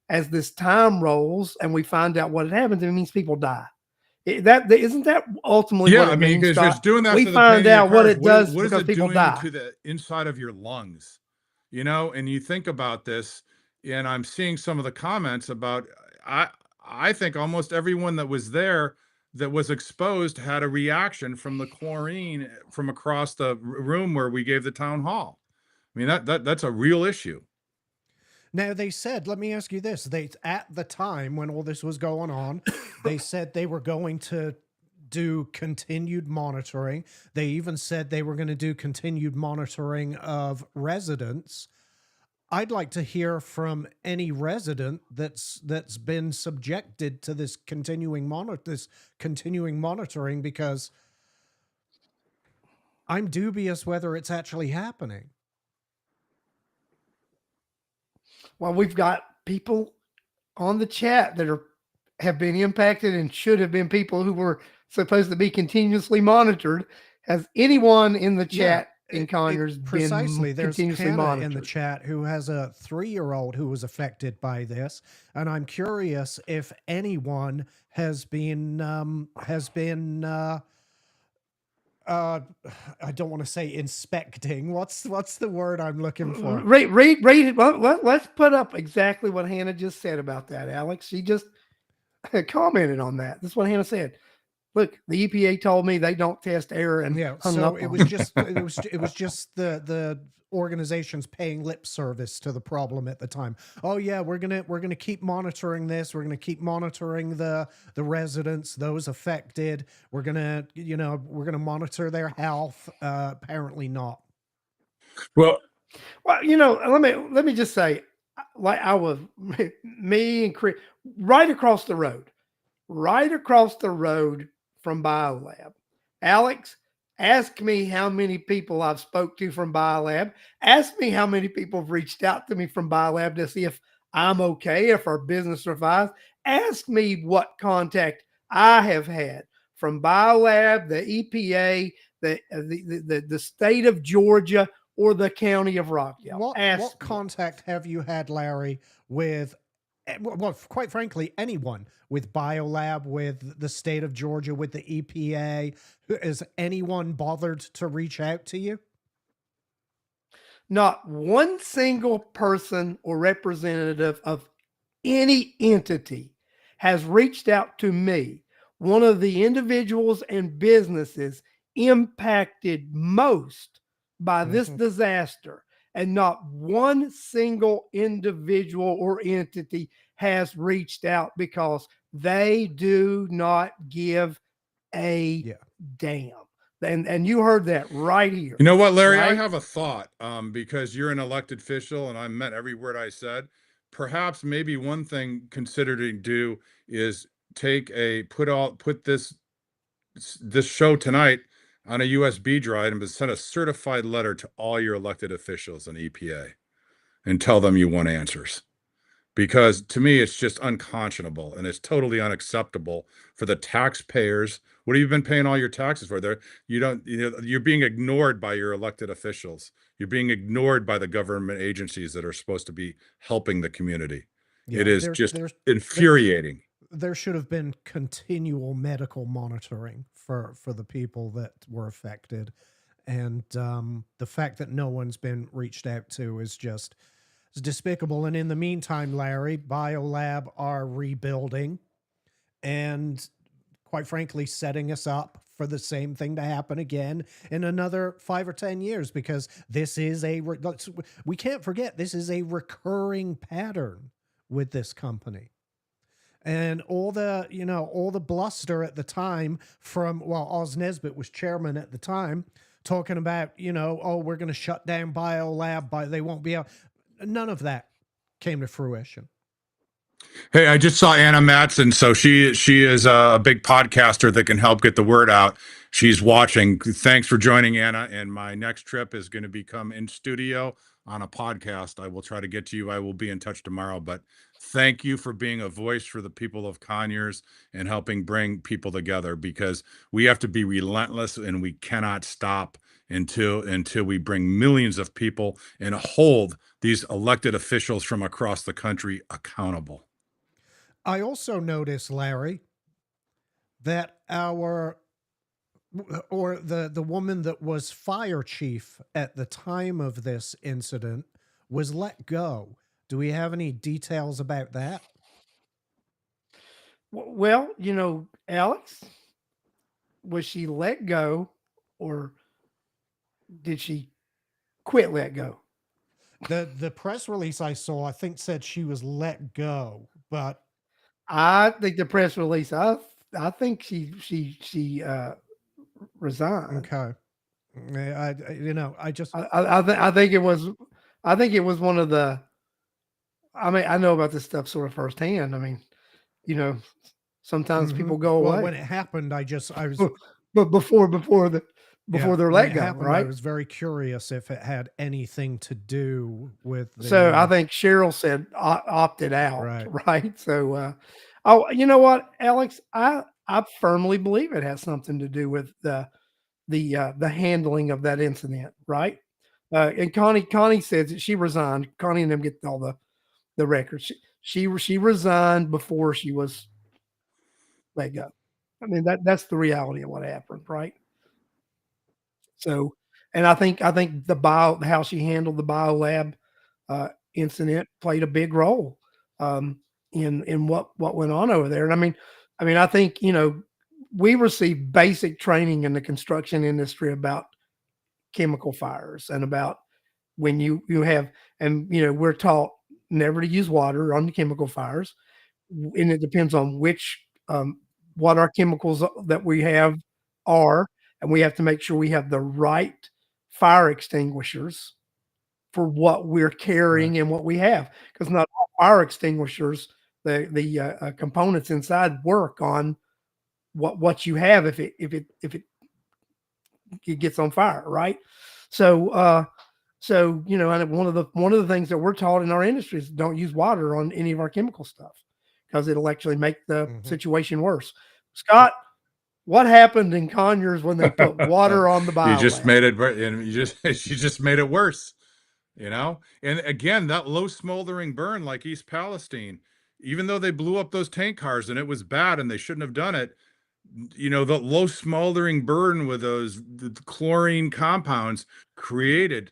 as this time rolls and we find out what happens, it means people die. That isn't that ultimately what it means, because it's doing that. We to the find paint in your out what cars. it does What is because it people doing die. to the inside of your lungs? And you think about this, and I'm seeing some of the comments about, I think almost everyone that was there that was exposed had a reaction from the chlorine from across the room where we gave the town hall. I mean, that's a real issue. Now they said, let me ask you this: at the time when all this was going on, they said they were going to do continued monitoring. They even said they were going to do continued monitoring of residents. I'd like to hear from any resident that's been subjected to this continuing monitoring, because I'm dubious whether it's actually happening. Well, we've got people on the chat that have been impacted and should have been people who were supposed to be continuously monitored. Has anyone in the chat in Conyers precisely? been There's continuously Hannah monitored in the chat who has a 3-year-old who was affected by this, and I'm curious if anyone has been I don't want to say inspecting. What's the word I'm looking for? Read it. Well, let's put up exactly what Hannah just said about that, Alex. She just commented on that. This is what Hannah said. Look, the EPA told me they don't test air, and so it was just the organizations paying lip service to the problem at the time. Oh yeah, we're gonna keep monitoring this. We're gonna keep monitoring the residents, those affected. We're gonna monitor their health. Apparently not. Well, let me just say, like I was me and Chris right across the road, right across the road from BioLab. Alex, ask me how many people I've spoke to from BioLab. Ask me how many people have reached out to me from BioLab to see if I'm okay, if our business survives. Ask me what contact I have had from BioLab, the EPA, the state of Georgia, or the county of Rockdale. What Ask me. contact have you had, Larry, with well, quite frankly, anyone with BioLab, with the state of Georgia, with the EPA? Has anyone bothered to reach out to you? Not one single person or representative of any entity has reached out to me, one of the individuals and businesses impacted most by this Mhm. disaster. And not one single individual or entity has reached out because they do not give a Yeah. damn. And you heard that right here, You know what, Larry? I right? have a thought. Because you're an elected official, and I meant every word I said. Perhaps maybe one thing considered to do is put this show tonight on a USB drive and send a certified letter to all your elected officials and EPA and tell them you want answers. Because to me, it's just unconscionable and it's totally unacceptable for the taxpayers. What have you been paying all your taxes for? There, you're being ignored by your elected officials. You're being ignored by the government agencies that are supposed to be helping the community. It Yeah, is just there infuriating. there should have been continual medical monitoring for the people that were affected, and the fact that no one's been reached out to is just it's despicable. And in the meantime, Larry, BioLab are rebuilding and, quite frankly, setting us up for the same thing to happen again in another 5 or 10 years, because this is we can't forget, this is a recurring pattern with this company. And all the bluster at the time from, well, Oz Nesbitt was chairman at the time, talking about, oh, we're going to shut down BioLab, but they won't be out. None of that came to fruition. Hey, I just saw Anna Matson. So she is a big podcaster that can help get the word out. She's watching. Thanks for joining, Anna. And my next trip is going to become in studio on a podcast. I will try to get to you. I will be in touch tomorrow. But thank you for being a voice for the people of Conyers and helping bring people together, because we have to be relentless and we cannot stop until we bring millions of people and hold these elected officials from across the country accountable. I also noticed, Larry, that the woman that was fire chief at the time of this incident was let go. Do we have any details about that? Well, Alex, was she let go or did she quit let go? The press release I saw, I think, said she was let go, but I think the press release, I think she resigned. okay. I just I think it was one of the. I mean, I know about this stuff sort of firsthand. I mean, sometimes people go well, away. when it happened, I was but before they're when let it go, happened, I right? was very curious if it had anything to do with So I think Cheryl said opted out, Right. right? So, oh, you know what, Alex, I firmly believe it has something to do with the handling of that incident, right? And Connie says that she resigned. Connie and them get all the records. She resigned before she was let go. I mean, that's the reality of what happened, right? So, and I think how she handled the biolab incident played a big role in what went on over there. And I think we receive basic training in the construction industry about chemical fires and about when you have, and we're taught never to use water on the chemical fires, and it depends on which what our chemicals that we have are, and we have to make sure we have the right fire extinguishers for what we're carrying and what we have, because not all fire extinguishers, the components inside work on what you have if it gets on fire, right? So you know, and one of the things that we're taught in our industry is don't use water on any of our chemical stuff because it'll actually make the situation worse. Scott, what happened in Conyers when they put water on the You just biolab? made it, and you just made it worse, you know? And again, that low smoldering burn like East Palestine, even though they blew up those tank cars and it was bad and they shouldn't have done it, you know, the low smoldering burn with the chlorine compounds created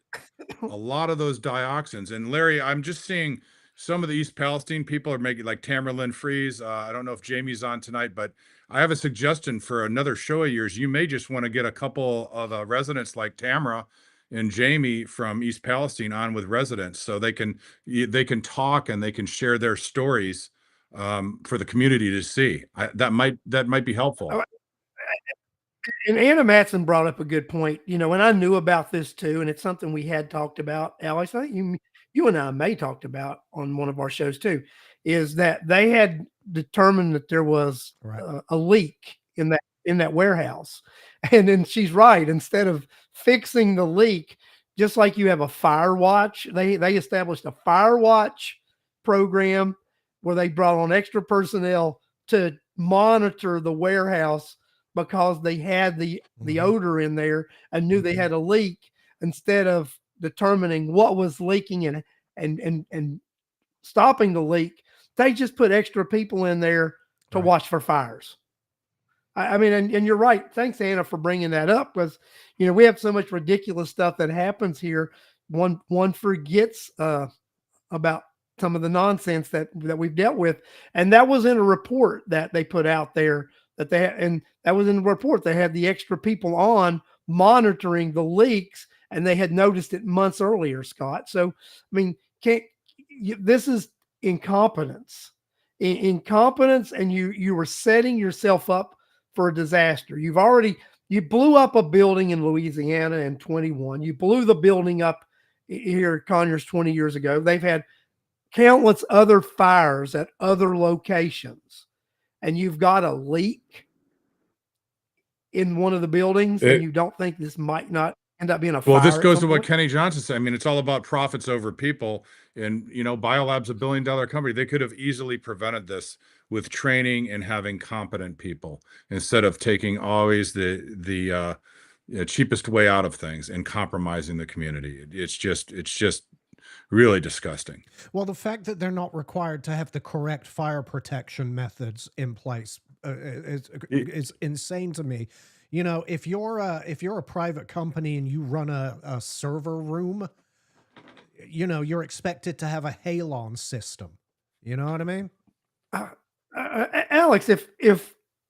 a lot of those dioxins. And Larry, I'm just seeing some of the East Palestine people are making, like Tamara Lynn Fries. I don't know if Jamie's on tonight, but I have a suggestion for another show of yours. You may just want to get a couple of residents like Tamara and Jamie from East Palestine on with residents, so they can talk and they can share their stories for the community to see. That might be helpful. And Anna Matson brought up a good point, you know, and I knew about this too, and it's something we had talked about. Alex, I think you and I may talked about on one of our shows too, is that they had determined that there was a leak in that warehouse, and then she's right. Instead of fixing the leak, just like you have a fire watch, they established a fire watch program where they brought on extra personnel to monitor the warehouse because they had the odor in there and knew they had a leak, instead of determining what was leaking and stopping the leak. They just put extra people in there to watch for fires. I mean, and you're right. Thanks, Anna, for bringing that up, because, you know, we have so much ridiculous stuff that happens here. One forgets about some of the nonsense that we've dealt with. And that was in a report that they put out there, and that was in the report. They had the extra people on monitoring the leaks, and they had noticed it months earlier, Scott. So, I mean, this is incompetence, and you were setting yourself up for a disaster. You blew up a building in Louisiana in 21. You blew the building up here at Conyers 20 years ago. They've had countless other fires at other locations, and you've got a leak in one of the buildings, and you don't think this might not end up being a fire? Well, this goes to what Kenny Johnson said. I mean, it's all about profits over people. And, you know, BioLab's $1 billion company. They could have easily prevented this with training and having competent people, instead of taking always the cheapest way out of things and compromising the community. It's just really disgusting. Well, the fact that they're not required to have the correct fire protection methods in place is insane to me. You know, if you're a private company and you run a server room, you know, you're expected to have a halon system. You know what I mean? Alex, if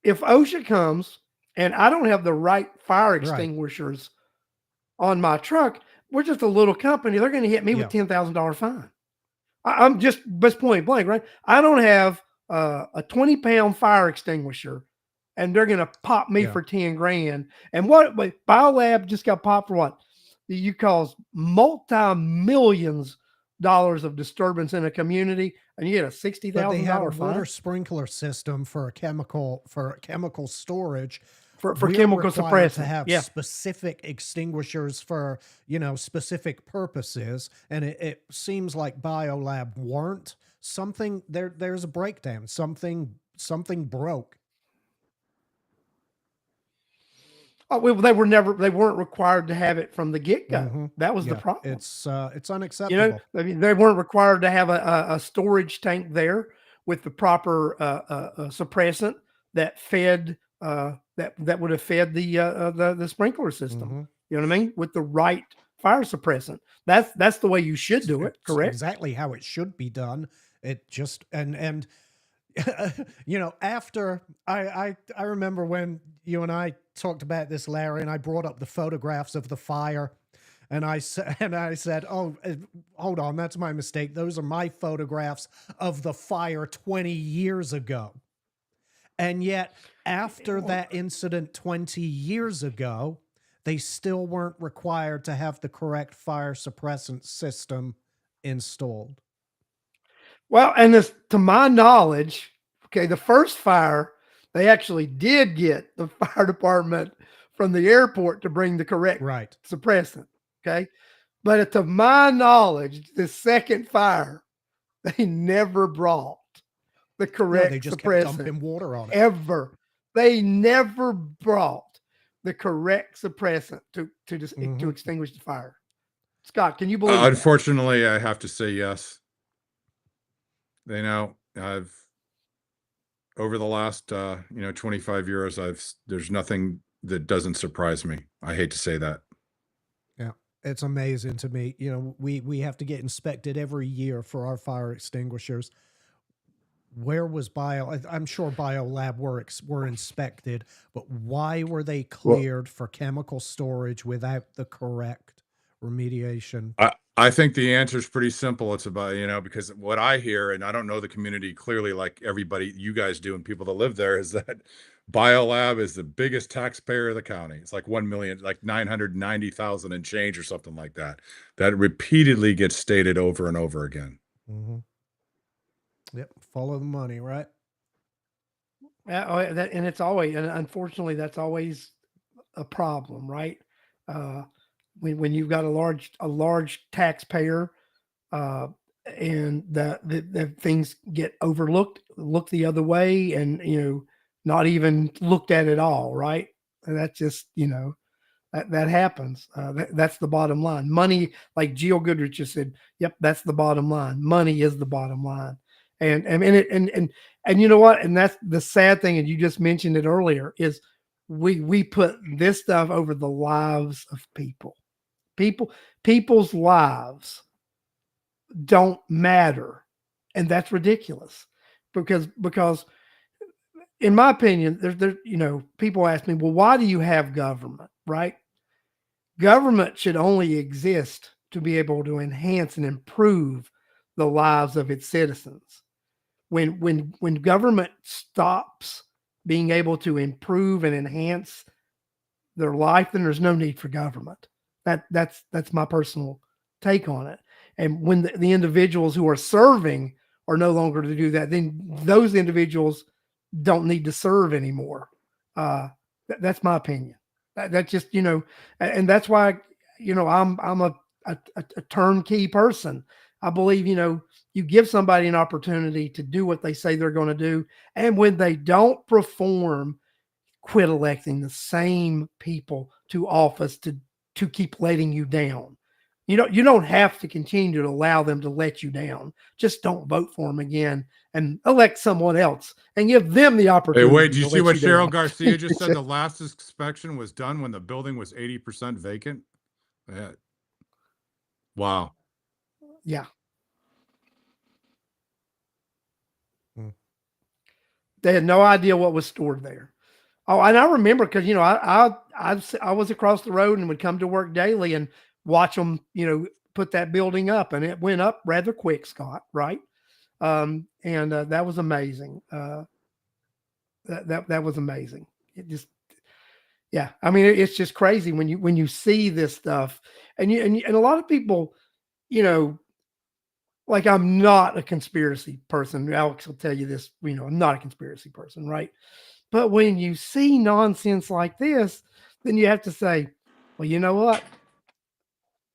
OSHA comes and I don't have the right fire extinguishers on my truck, we're just a little company. They're going to hit me with $10,000 fine. I'm just point blank, right? I don't have a 20-pound fire extinguisher, and they're going to pop me for 10 grand. And what BioLab just got popped for what? You cause multi-millions dollars of disturbance in a community, and you get a $60,000 fine. Water sprinkler system for chemical storage. For chemical suppressant, to have specific extinguishers for, you know, specific purposes, and it seems like BioLab weren't. There's a breakdown. Something broke. Oh, well, they weren't required to have it from the get-go. That was the problem. It's unacceptable. You know, I mean, they weren't required to have a storage tank there with the proper suppressant that fed that would have fed the sprinkler system. You know what I mean? With the right fire suppressant. That's the way you should do it. Correct? Exactly how it should be done. It just and you know, after I remember when you and I talked about this, Larry, and I brought up the photographs of the fire, and I said, "Oh, hold on, that's my mistake. Those are my photographs of the fire 20 years ago." And yet, after that incident 20 years ago, they still weren't required to have the correct fire suppressant system installed. Well, and this, to my knowledge, okay, the first fire, they actually did get the fire department from the airport to bring the correct Right. suppressant. Okay. But to my knowledge, the second fire, they never brought the No, correct they just kept suppressant dumping water on it. ever. They never brought the correct suppressant to Mhm. extinguish the fire. Scott, can you believe that? Unfortunately, I have to say yes. You know, I've over the last 25 years, there's nothing that doesn't surprise me. I hate to say that. Yeah, it's amazing to me. You know, we have to get inspected every year for our fire extinguishers. Where was I'm sure BioLab were inspected, but why were they Well, cleared for chemical storage without the correct remediation? I think the answer is pretty simple. It's about, because what I hear, and I don't know the community clearly like everybody, you guys do, and people that live there, is that BioLab is the biggest taxpayer of the county. It's like 1 million, like 990,000 and change or something like that. That repeatedly gets stated over and over again. Hmm. Yep, follow the money, right? And it's always, and unfortunately, that's always a problem, right? Uh, when you've got a large taxpayer, uh, and that things get overlooked, looked the other way, and not even looked at at all, right? And that's just that happens. That's the bottom line. Money, like Geo Goodrich just said, yep, that's the bottom line. Money is the bottom line. And you know what? And that's the sad thing, and you just mentioned it earlier, is we put this stuff over the lives of people. People's lives don't matter. And that's ridiculous. Because in my opinion, people ask me, well, why do you have government? Right? Government should only exist to be able to enhance and improve the lives of its citizens. When government stops being able to improve and enhance their life, then there's no need for government. That's my personal take on it. And when the individuals who are serving are no longer to do that, then those individuals don't need to serve anymore. That's my opinion. That's just and that's why I'm a turnkey person. I believe you give somebody an opportunity to do what they say they're going to do, and when they don't perform, quit electing the same people to office to keep letting you down. You don't have to continue to allow them to let you down. Just don't vote for them again and elect someone else and give them the Hey, opportunity wait, do you to see let what you Cheryl down. Garcia just said? The last inspection was done when the building was 80% vacant. Yeah. Wow. Yeah. Hmm. They had no idea what was stored there. Oh, and I remember because I was across the road and would come to work daily and watch them, put that building up, and it went up rather quick, Scott. Right? And that was amazing. That was amazing. It just, yeah. I mean, it's just crazy when you see this stuff, and a lot of people, you know, like I'm not a conspiracy person. Alex will tell you this. I'm not a conspiracy person, right? But when you see nonsense like this, then you have to say, well, you know what?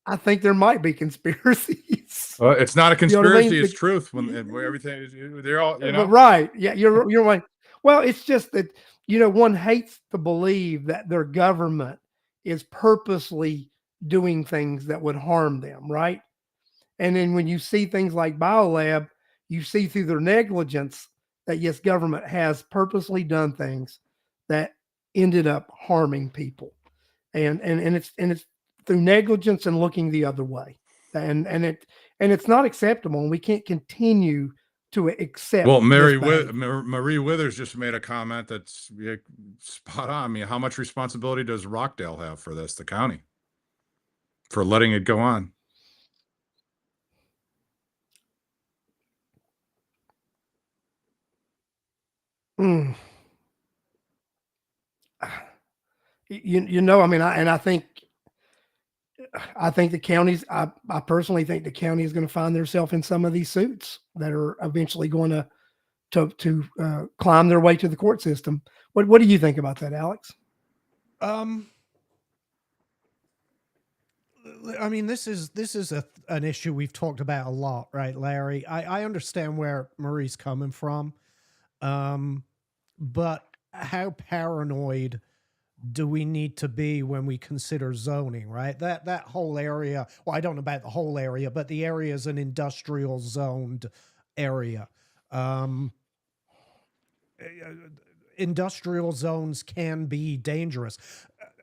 I think there might be conspiracies. It's not a You know what I conspiracy, mean? it's truth. Where everything is, they're all, But right. Yeah, you're right. Well, it's just that, one hates to believe that their government is purposely doing things that would harm them, right? And then when you see things like BioLab, you see through their negligence that yes, government has purposely done things that ended up harming people. And it's through negligence and looking the other way. And it's not acceptable. And we can't continue to accept Well, this behavior. Marie Withers just made a comment that's, yeah, spot on. I mean, how much responsibility does Rockdale have for this, the county, for letting it go on? Mm. I mean, I think the counties. I personally think the county is going to find themselves in some of these suits that are eventually going to climb their way to the court system. What do you think about that, Alex? I mean, this is an issue we've talked about a lot, right, Larry? I understand where Marie's coming from, but how paranoid do we need to be when we consider zoning, right? That whole area, well, I don't know about the whole area, but the area is an industrial zoned area. Industrial zones can be dangerous.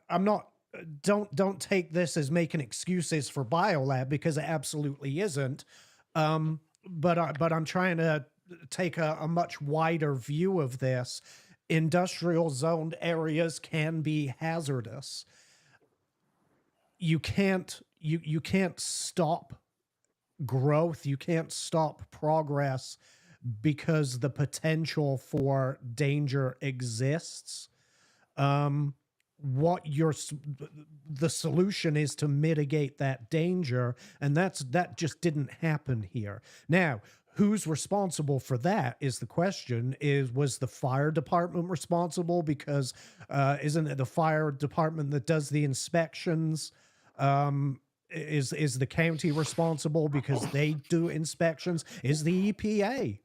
I'm not don't take this as making excuses for biolab, because it absolutely isn't. But I'm trying to take a much wider view of this. Industrial zoned areas can be hazardous. You can't stop growth. You can't stop progress because the potential for danger exists. What the solution is to mitigate that danger, and that just didn't happen here. Now, who's responsible for that is the question. Was the fire department responsible? Because isn't it the fire department that does the inspections? Is the county responsible because they do inspections? Is the EPA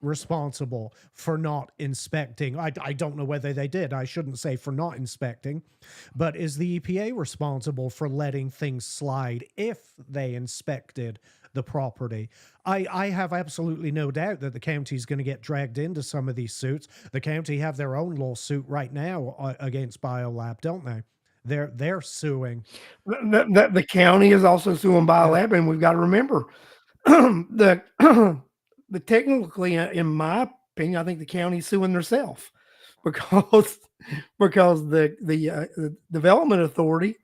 responsible for not inspecting? I don't know whether they did. I shouldn't say for not inspecting, but is the EPA responsible for letting things slide if they inspected the property? I have absolutely no doubt that the county is going to get dragged into some of these suits. The county have their own lawsuit right now against BioLab, don't they? They're suing. The county is also suing BioLab, and we've got to remember the technically, in my opinion, I think the county's suing themselves because the development authority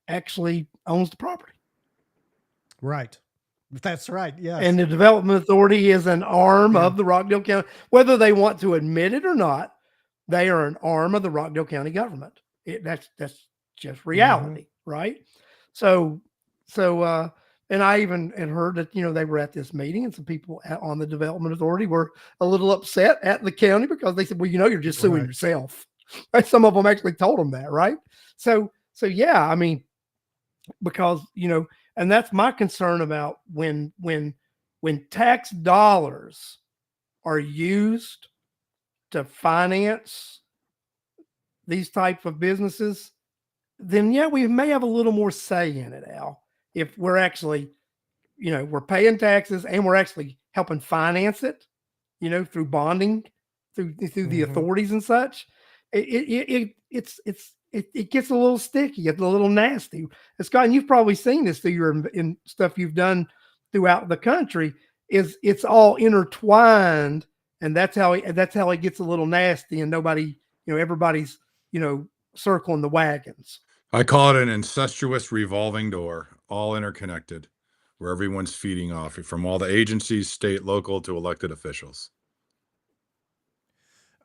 actually owns the property. Right. That's right. Yes. And the development authority is an arm of the Rockdale County, whether they want to admit it or not. They are an arm of the Rockdale County government. That's just reality, right? So and I even had heard that, they were at this meeting and some people on the development authority were a little upset at the county because they said, well, you're just suing yourself. Some of them actually told them that, right? So yeah, I mean, because, and that's my concern about when tax dollars are used to finance these type of businesses, then yeah, we may have a little more say in it, Al. If we're actually, we're paying taxes and we're actually helping finance it, through bonding, through the authorities and such, it gets a little sticky, it's a little nasty. Scott, and you've probably seen this through your in stuff you've done throughout the country. It's all intertwined, and that's how it gets a little nasty, and nobody, everybody's, circling the wagons. I call it an incestuous revolving door, all interconnected, where everyone's feeding off it, from all the agencies, state, local, to elected officials.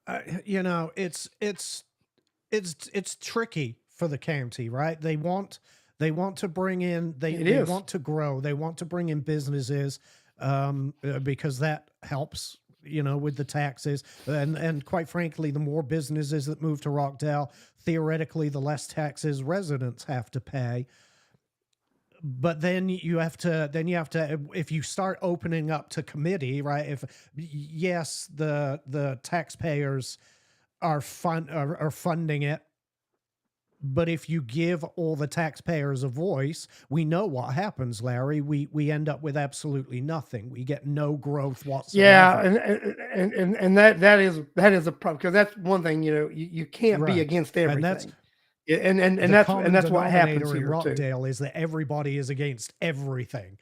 It's tricky for the county, right? They want to bring in, they want to grow, they want to bring in businesses, because that helps, with the taxes, and quite frankly, the more businesses that move to Rockdale, theoretically, the less taxes residents have to pay. But then you have to, if you start opening up to committee, right? If yes, the taxpayers are funding it, but if you give all the taxpayers a voice, we know what happens, Larry. We end up with absolutely nothing. We get no growth whatsoever. Yeah, and that is a problem, because that's one thing, you can't be against everything. And that's what happens in here Rockdale too. Is that everybody is against everything.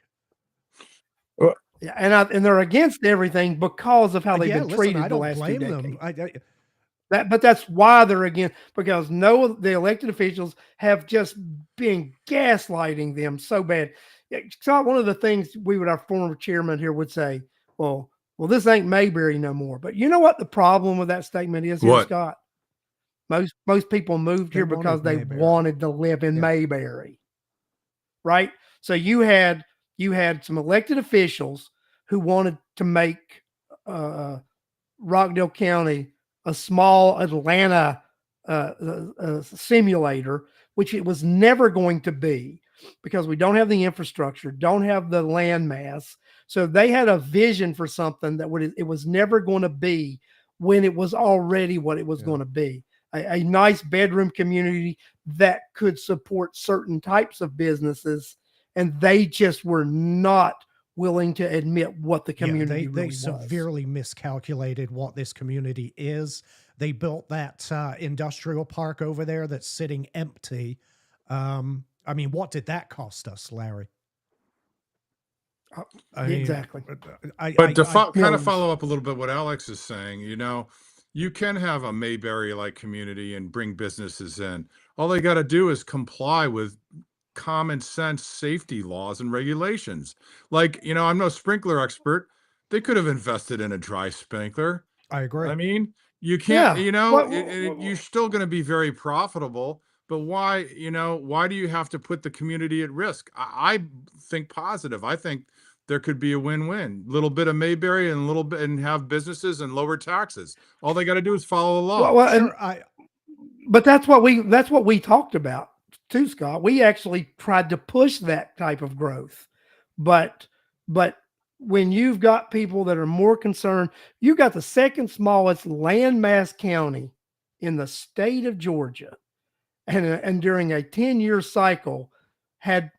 Yeah, and they're against everything because of how they've been treated the last 2 decades. But that's why they're against, because the elected officials have just been gaslighting them so bad. Scott, one of the things our former chairman here would say, well, this ain't Mayberry no more. But you know what the problem with that statement is here, Scott? Most people moved They here because wanted they Mayberry. wanted to live in Yeah. Mayberry, right? So you had some elected officials who wanted to make Rockdale County a small Atlanta simulator, which it was never going to be because we don't have the infrastructure, don't have the land mass. So they had a vision for something that it was never going to be when it was already what it was Yeah. going to be. A nice bedroom community that could support certain types of businesses, and they just were not willing to admit what the community they really was. severely miscalculated what this community is. They built that industrial park over there that's sitting empty. I mean, what did that cost us, Larry? I mean, Exactly. But to kind of millions. follow up a little bit what Alex is saying, you can have a Mayberry-like community and bring businesses in. All they got to do is comply with common sense safety laws and regulations. Like, I'm no sprinkler expert. They could have invested in a dry sprinkler. I agree. I mean, you can't, Yeah. you're still going to be very profitable. But why, why do you have to put the community at risk? I think positive. I think there could be a win-win. Little bit of Mayberry and a little bit, and have businesses and lower taxes. All they got to do is follow the law. Well, Sure, but that's what we talked about too, Scott. We actually tried to push that type of growth, but when you've got people that are more concerned, you got the second smallest landmass county in the state of Georgia, and during a 10-year cycle had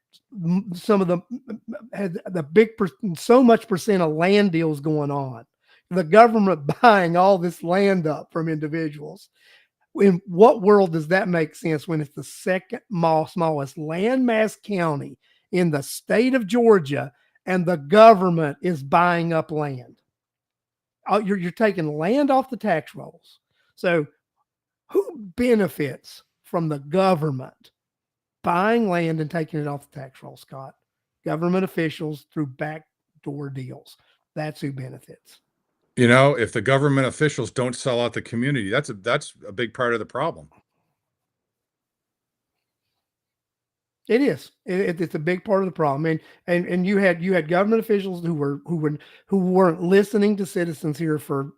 some of the big so much percent of land deals going on. The government buying all this land up from individuals. In what world does that make sense when it's the second smallest landmass county in the state of Georgia and the government is buying up land? You're taking land off the tax rolls. So who benefits from the government buying land and taking it off the tax roll, Scott? Government officials through backdoor deals. That's who benefits. If the government officials don't sell out the community, that's a big part of the problem. It is. It's a big part of the problem. And you had government officials who weren't listening to citizens here for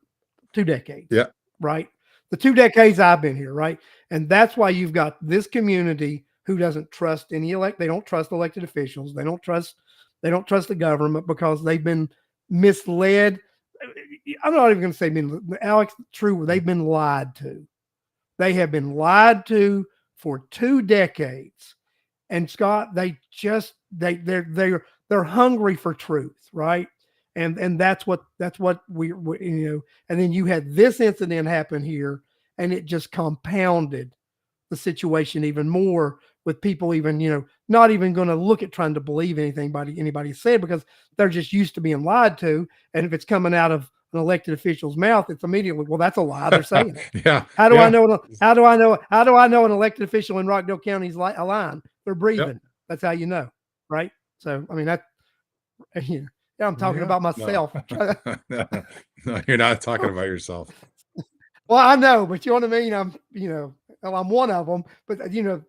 2 decades. Yeah. Right. The 2 decades I've been here. Right. And that's why you've got this community who doesn't trust they don't trust elected officials. They don't trust the government because they've been misled. I'm not even going to say Alex, true. They've been lied to. They have been lied to for 2 decades. And Scott, they're hungry for truth, right? And that's what we and then you had this incident happen here, and it just compounded the situation even more, with people even not even going to look at trying to believe anything anybody said, because they're just used to being lied to. And if it's coming out of an elected official's mouth, it's immediately, well, that's a lie. They're saying it. Yeah. How do I know an elected official in Rockdale County is a lying? They're breathing. Yep. That's how you know, right? So I mean that. I'm talking about myself. No, you're not talking about yourself. Well, I know, but you know what I mean. I'm one of them, but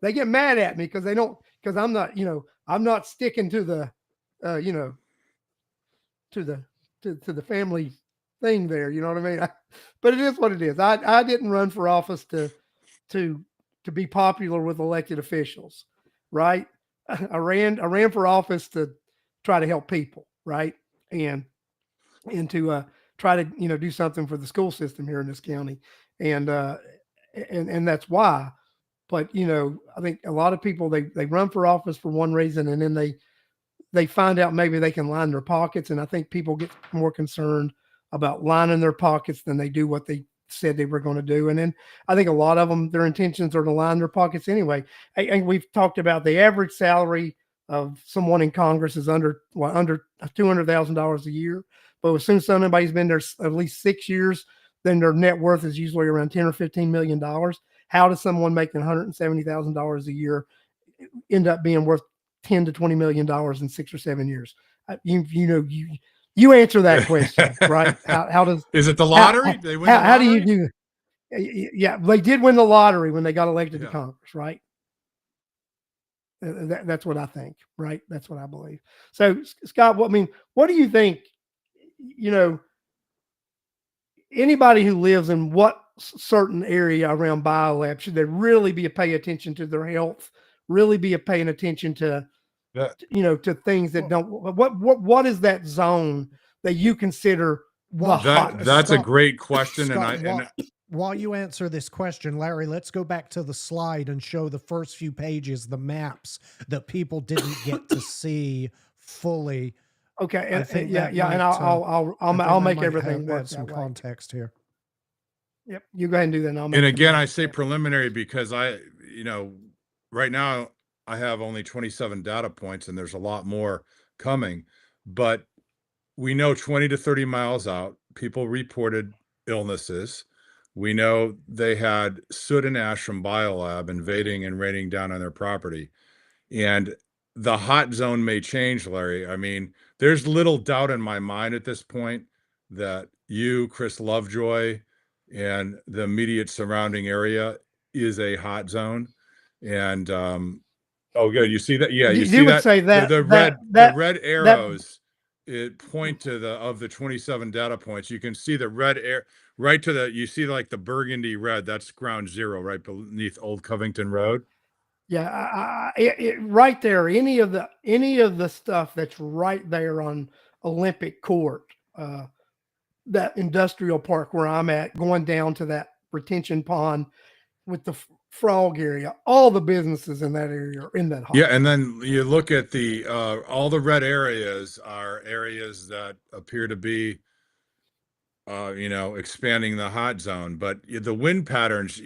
they get mad at me because I'm not sticking to the, to the family thing there. You know what I mean? But it is what it is. I didn't run for office to be popular with elected officials, right? I ran for office to try to help people, right? And to try to do something for the school system here in this county, and that's why. But I think a lot of people they run for office for one reason, and then they find out maybe they can line their pockets, and I think people get more concerned about lining their pockets than they do what they said they were going to do. And then I think a lot of them, their intentions are to line their pockets anyway. And we've talked about the average salary of someone in Congress is under $200,000 a year. But as soon as somebody's been there at least 6 years, then their net worth is usually around $10 or $15 million. How does someone making $170,000 a year end up being worth $10 to $20 million in 6 or 7 years? You answer that question, right? How does is it the lottery? They win how the lottery? do you do? Yeah, they did win the lottery when they got elected to Yeah. Congress, right? That's what I think, right? That's what I believe. So, Scott, what do you think? You know, anybody who lives in what certain area around biolab, should they really be paying attention to their health? Really be paying attention to, That, to things that don't. What is that zone that you consider the Well, hot? that's a Scott, great question. And Scott, while you answer this question, Larry, let's go back to the slide and show the first few pages, the maps that people didn't get to see fully. Okay, I think yeah, that yeah, and might, I'll make might everything work add some that way. context here. Yep, you go ahead and do that. And I'll make And the again, I math say happen. preliminary because right now I have only 27 data points and there's a lot more coming, but we know 20 to 30 miles out, people reported illnesses. We know they had soot and ash from biolab invading and raining down on their property. And the hot zone may change, Larry. I mean, there's little doubt in my mind at this point that you, Chris Lovejoy, and the immediate surrounding area is a hot zone. And oh, good. You see that? Yeah, you see You would that say the, that the red that red that arrows it point to the 27 data points. You can see the red air right to you see like the burgundy red. That's ground zero right beneath Old Covington Road. yeah, right there. Any of the stuff that's right there on Olympic Court, that industrial park where I'm at, going down to that retention pond with the frog area, all the businesses in that area are in that hot Yeah, and zone. then you look at the all the red areas are areas that appear to be expanding the hot zone, but the wind patterns,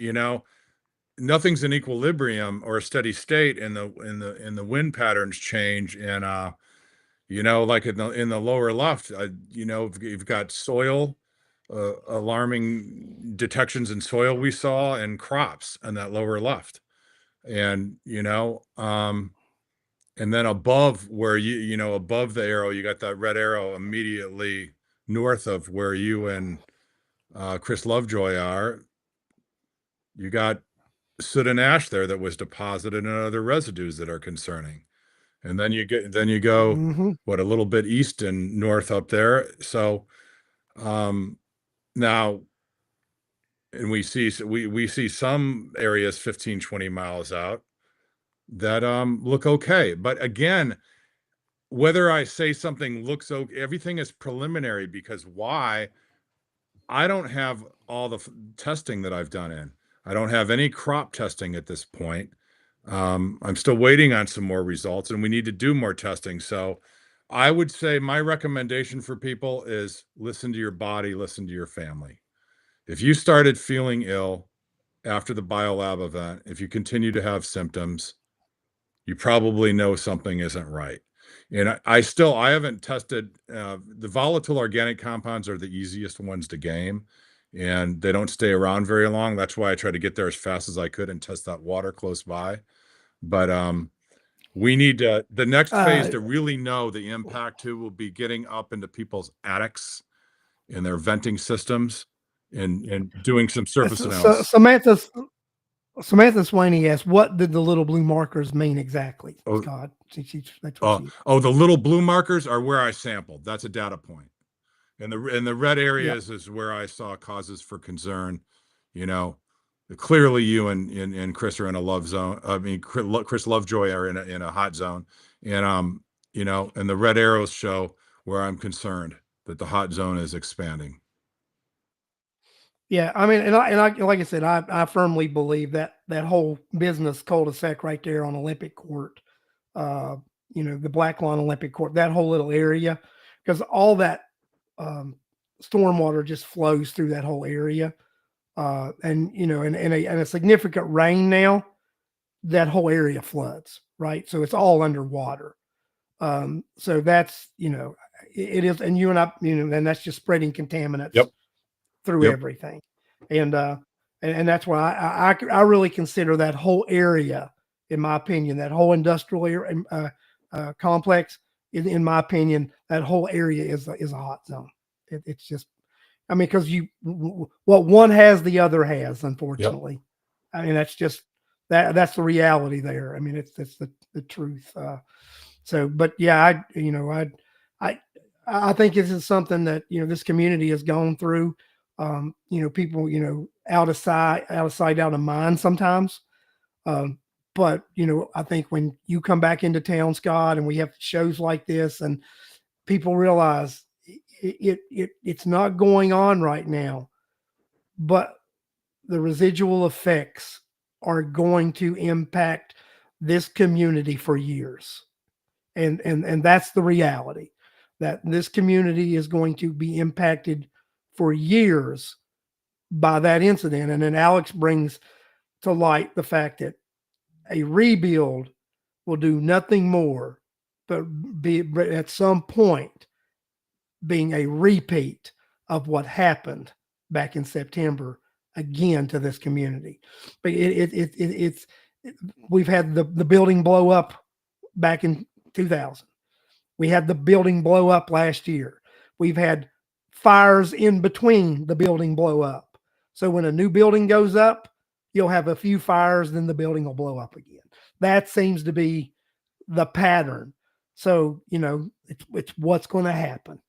nothing's in equilibrium or a steady state, and the wind patterns change. And like in the lower left, you've got soil, alarming detections in soil we saw, and crops on that lower left. And and then above where above the arrow, you got that red arrow immediately north of where you and Chris Lovejoy are. You got soot and ash there that was deposited, and other residues that are concerning. And then you go Mm-hmm. what, a little bit east and north up there. So now, and we see some areas 15, 20 miles out that look okay. But again, whether I say something looks okay, everything is preliminary, because why? I don't have all the testing that I've done in. I don't have any crop testing at this point. I'm still waiting on some more results, and we need to do more testing. So I would say my recommendation for people is listen to your body, listen to your family. If you started feeling ill after the biolab event, if you continue to have symptoms, you probably know something isn't right. And I haven't tested the volatile organic compounds are the easiest ones to game, and they don't stay around very long. That's why I try to get there as fast as I could and test that water close by. But we need the next phase to really know the impact too will be getting up into people's attics and their venting systems and doing some surface analysis. Samantha Swaney asked, "What did the little blue markers mean exactly, Oh, Scott?" That's what she. the little blue markers are where I sampled. That's a data point. And the red Yeah. areas is where I saw causes for concern. You know, clearly you and Chris are in a love zone. I mean, Chris Lovejoy are in a hot zone. And and the red arrows show where I'm concerned that the hot zone is expanding. Yeah, I mean, and I like I said, I firmly believe that that whole business cul-de-sac right there on Olympic Court, uh, the Black Lawn Olympic Court, that whole little area, because all that stormwater just flows through that whole area, and and a significant rain now, that whole area floods, right? So it's all underwater. So that's it is, and you and I, and that's just spreading contaminants Yep. through Yep. everything, and that's why I really consider that whole area, in my opinion, that whole industrial area, complex, in my opinion, that whole area is a hot zone. It's just, I mean, because what one has, the other has, unfortunately. I mean, that's just that's the reality there. I mean, it's the truth. So, but yeah, I I think this is something that this community has gone through. People out of sight, out of mind sometimes. Um, but I think when you come back into town, Scott, and we have shows like this, and people realize it's not going on right now, but the residual effects are going to impact this community for years. And that's the reality, that this community is going to be impacted for years by that incident. And then Alex brings to light the fact that a rebuild will do nothing more but be at some point being a repeat of what happened back in September again to this community. But we've had the building blow up back in 2000. We had the building blow up last year. We've had fires in between the building blow up. So when a new building goes up, you'll have a few fires, then the building will blow up again. That seems to be the pattern. So, it's what's going to happen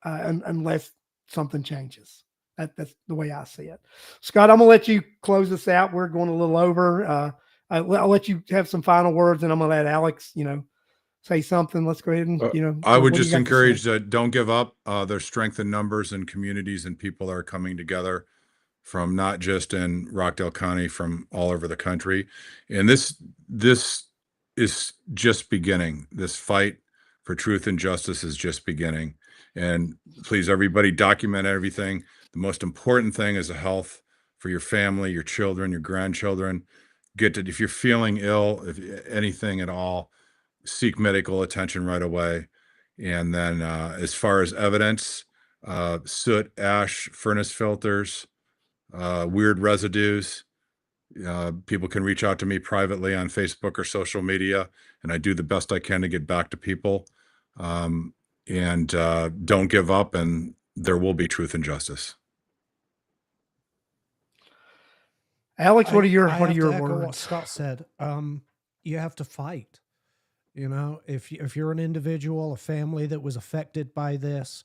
unless something changes. That's the way I see it. Scott, I'm going to let you close this out. We're going a little over. I'll let you have some final words, and I'm going to let Alex, say something. Let's go ahead and, I would what do you just got to say? encourage that don't give up. There's strength in numbers and communities and people that are coming together from not just in Rockdale County, from all over the country. And this is just beginning. This fight for truth and justice is just beginning. And please, everybody, document everything. The most important thing is the health for your family, your children, your grandchildren. If you're feeling ill, if anything at all, seek medical attention right away. And then as far as evidence, soot, ash, furnace filters, weird residues, people can reach out to me privately on Facebook or social media, and I do the best I can to get back to people. And don't give up, and there will be truth and justice. Alex, what are your I have to echo words? what Scott said. You have to fight. If you're an individual, a family that was affected by this,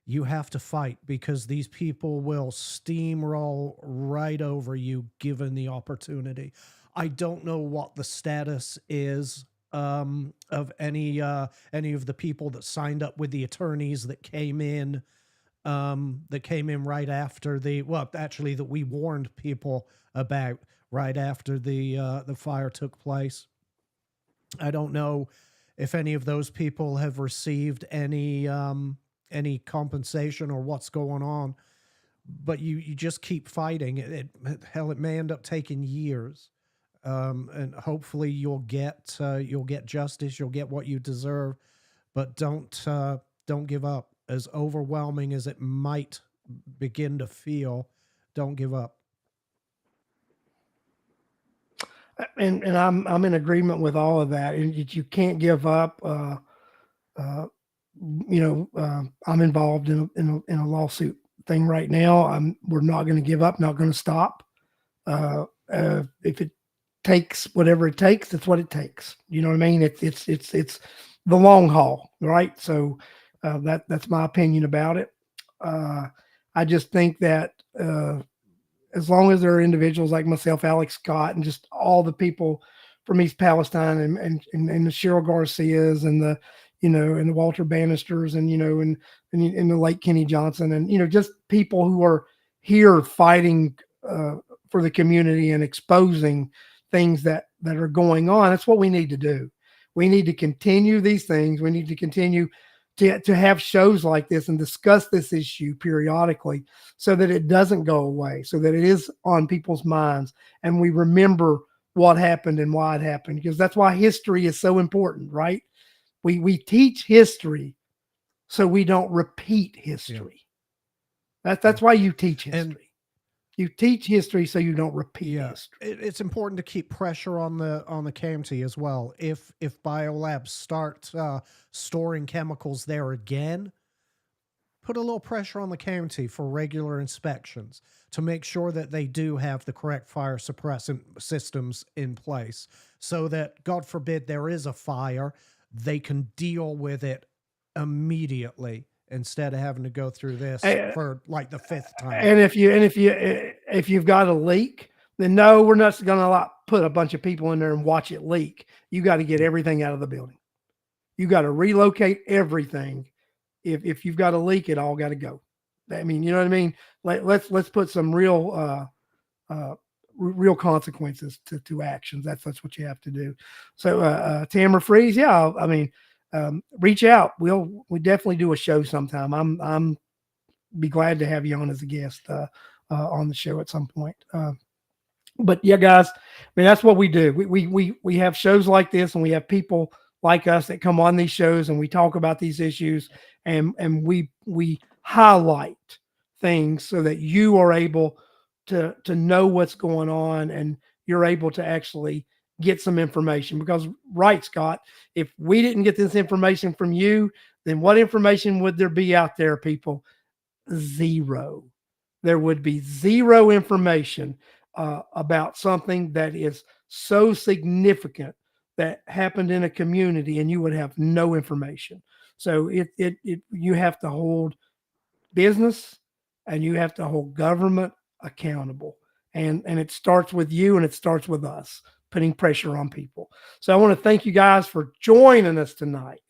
you have to fight, because these people will steamroll right over you given the opportunity. I don't know what the status is of any of the people that signed up with the attorneys that came in right after that we warned people about right after the fire took place. I don't know if any of those people have received any compensation or what's going on, but you just keep fighting. It may end up taking years, and hopefully you'll get justice. You'll get what you deserve, but don't give up. As overwhelming as it might begin to feel, don't give up. And I'm in agreement with all of that. And you can't give up. I'm involved in a lawsuit thing right now. We're not going to give up. Not going to stop. If it takes whatever it takes, it's what it takes. You know what I mean? It's the long haul, right? So that's my opinion about it. I just think that as long as there are individuals like myself, Alex Scott, and just all the people from East Palestine and the Cheryl Garcias and the and the Walter Bannisters and and the late Kenny Johnson and just people who are here fighting for the community and exposing things that are going on. That's what we need to do. We need to continue these things. We need to continue to have shows like this and discuss this issue periodically so that it doesn't go away, so that it is on people's minds and we remember what happened and why it happened, because that's why history is so important, right? We teach history so we don't repeat history. Yeah. That's why you teach history. You teach history so you don't repeat history. It's important to keep pressure on the county as well. If biolabs start storing chemicals there again, put a little pressure on the county for regular inspections to make sure that they do have the correct fire suppressant systems in place, so that, God forbid, there is a fire, they can deal with it immediately instead of having to go through this for like the 5th time. And if you've got a leak, then no, we're not going to put a bunch of people in there and watch it leak. You got to get everything out of the building. You got to relocate everything. If you've got a leak, it all got to go. I mean, you know what I mean? Let's put some real consequences to actions. That's what you have to do. So Tamara Freeze, yeah, I mean, reach out. We definitely do a show sometime. I'm be glad to have you on as a guest on the show at some point. But yeah, guys, I mean, that's what we do. We have shows like this, and we have people like us that come on these shows, and we talk about these issues, and we highlight things so that you are able to know what's going on, and you're able to actually get some information. Because, right, Scott, if we didn't get this information from you, then what information would there be out there, people? Zero. There would be zero information about something that is so significant that happened in a community, and you would have no information. So you have to hold business, and you have to hold government accountable. And it starts with you, and it starts with us putting pressure on people. So I want to thank you guys for joining us tonight.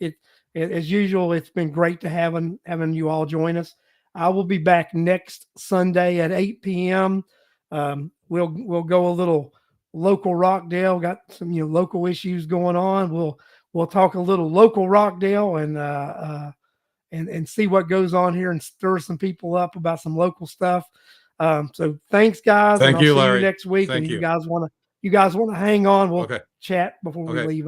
As usual, it's been great to having you all join us. I will be back next Sunday at 8 p.m. We'll go a little local Rockdale. Got some local issues going on. We'll talk a little local Rockdale and see what goes on here and stir some people up about some local stuff. So thanks, guys. Thank and you, I'll see Larry. you next week. Thank and you. you guys want to hang on. We'll Okay. chat before we Okay. leave off.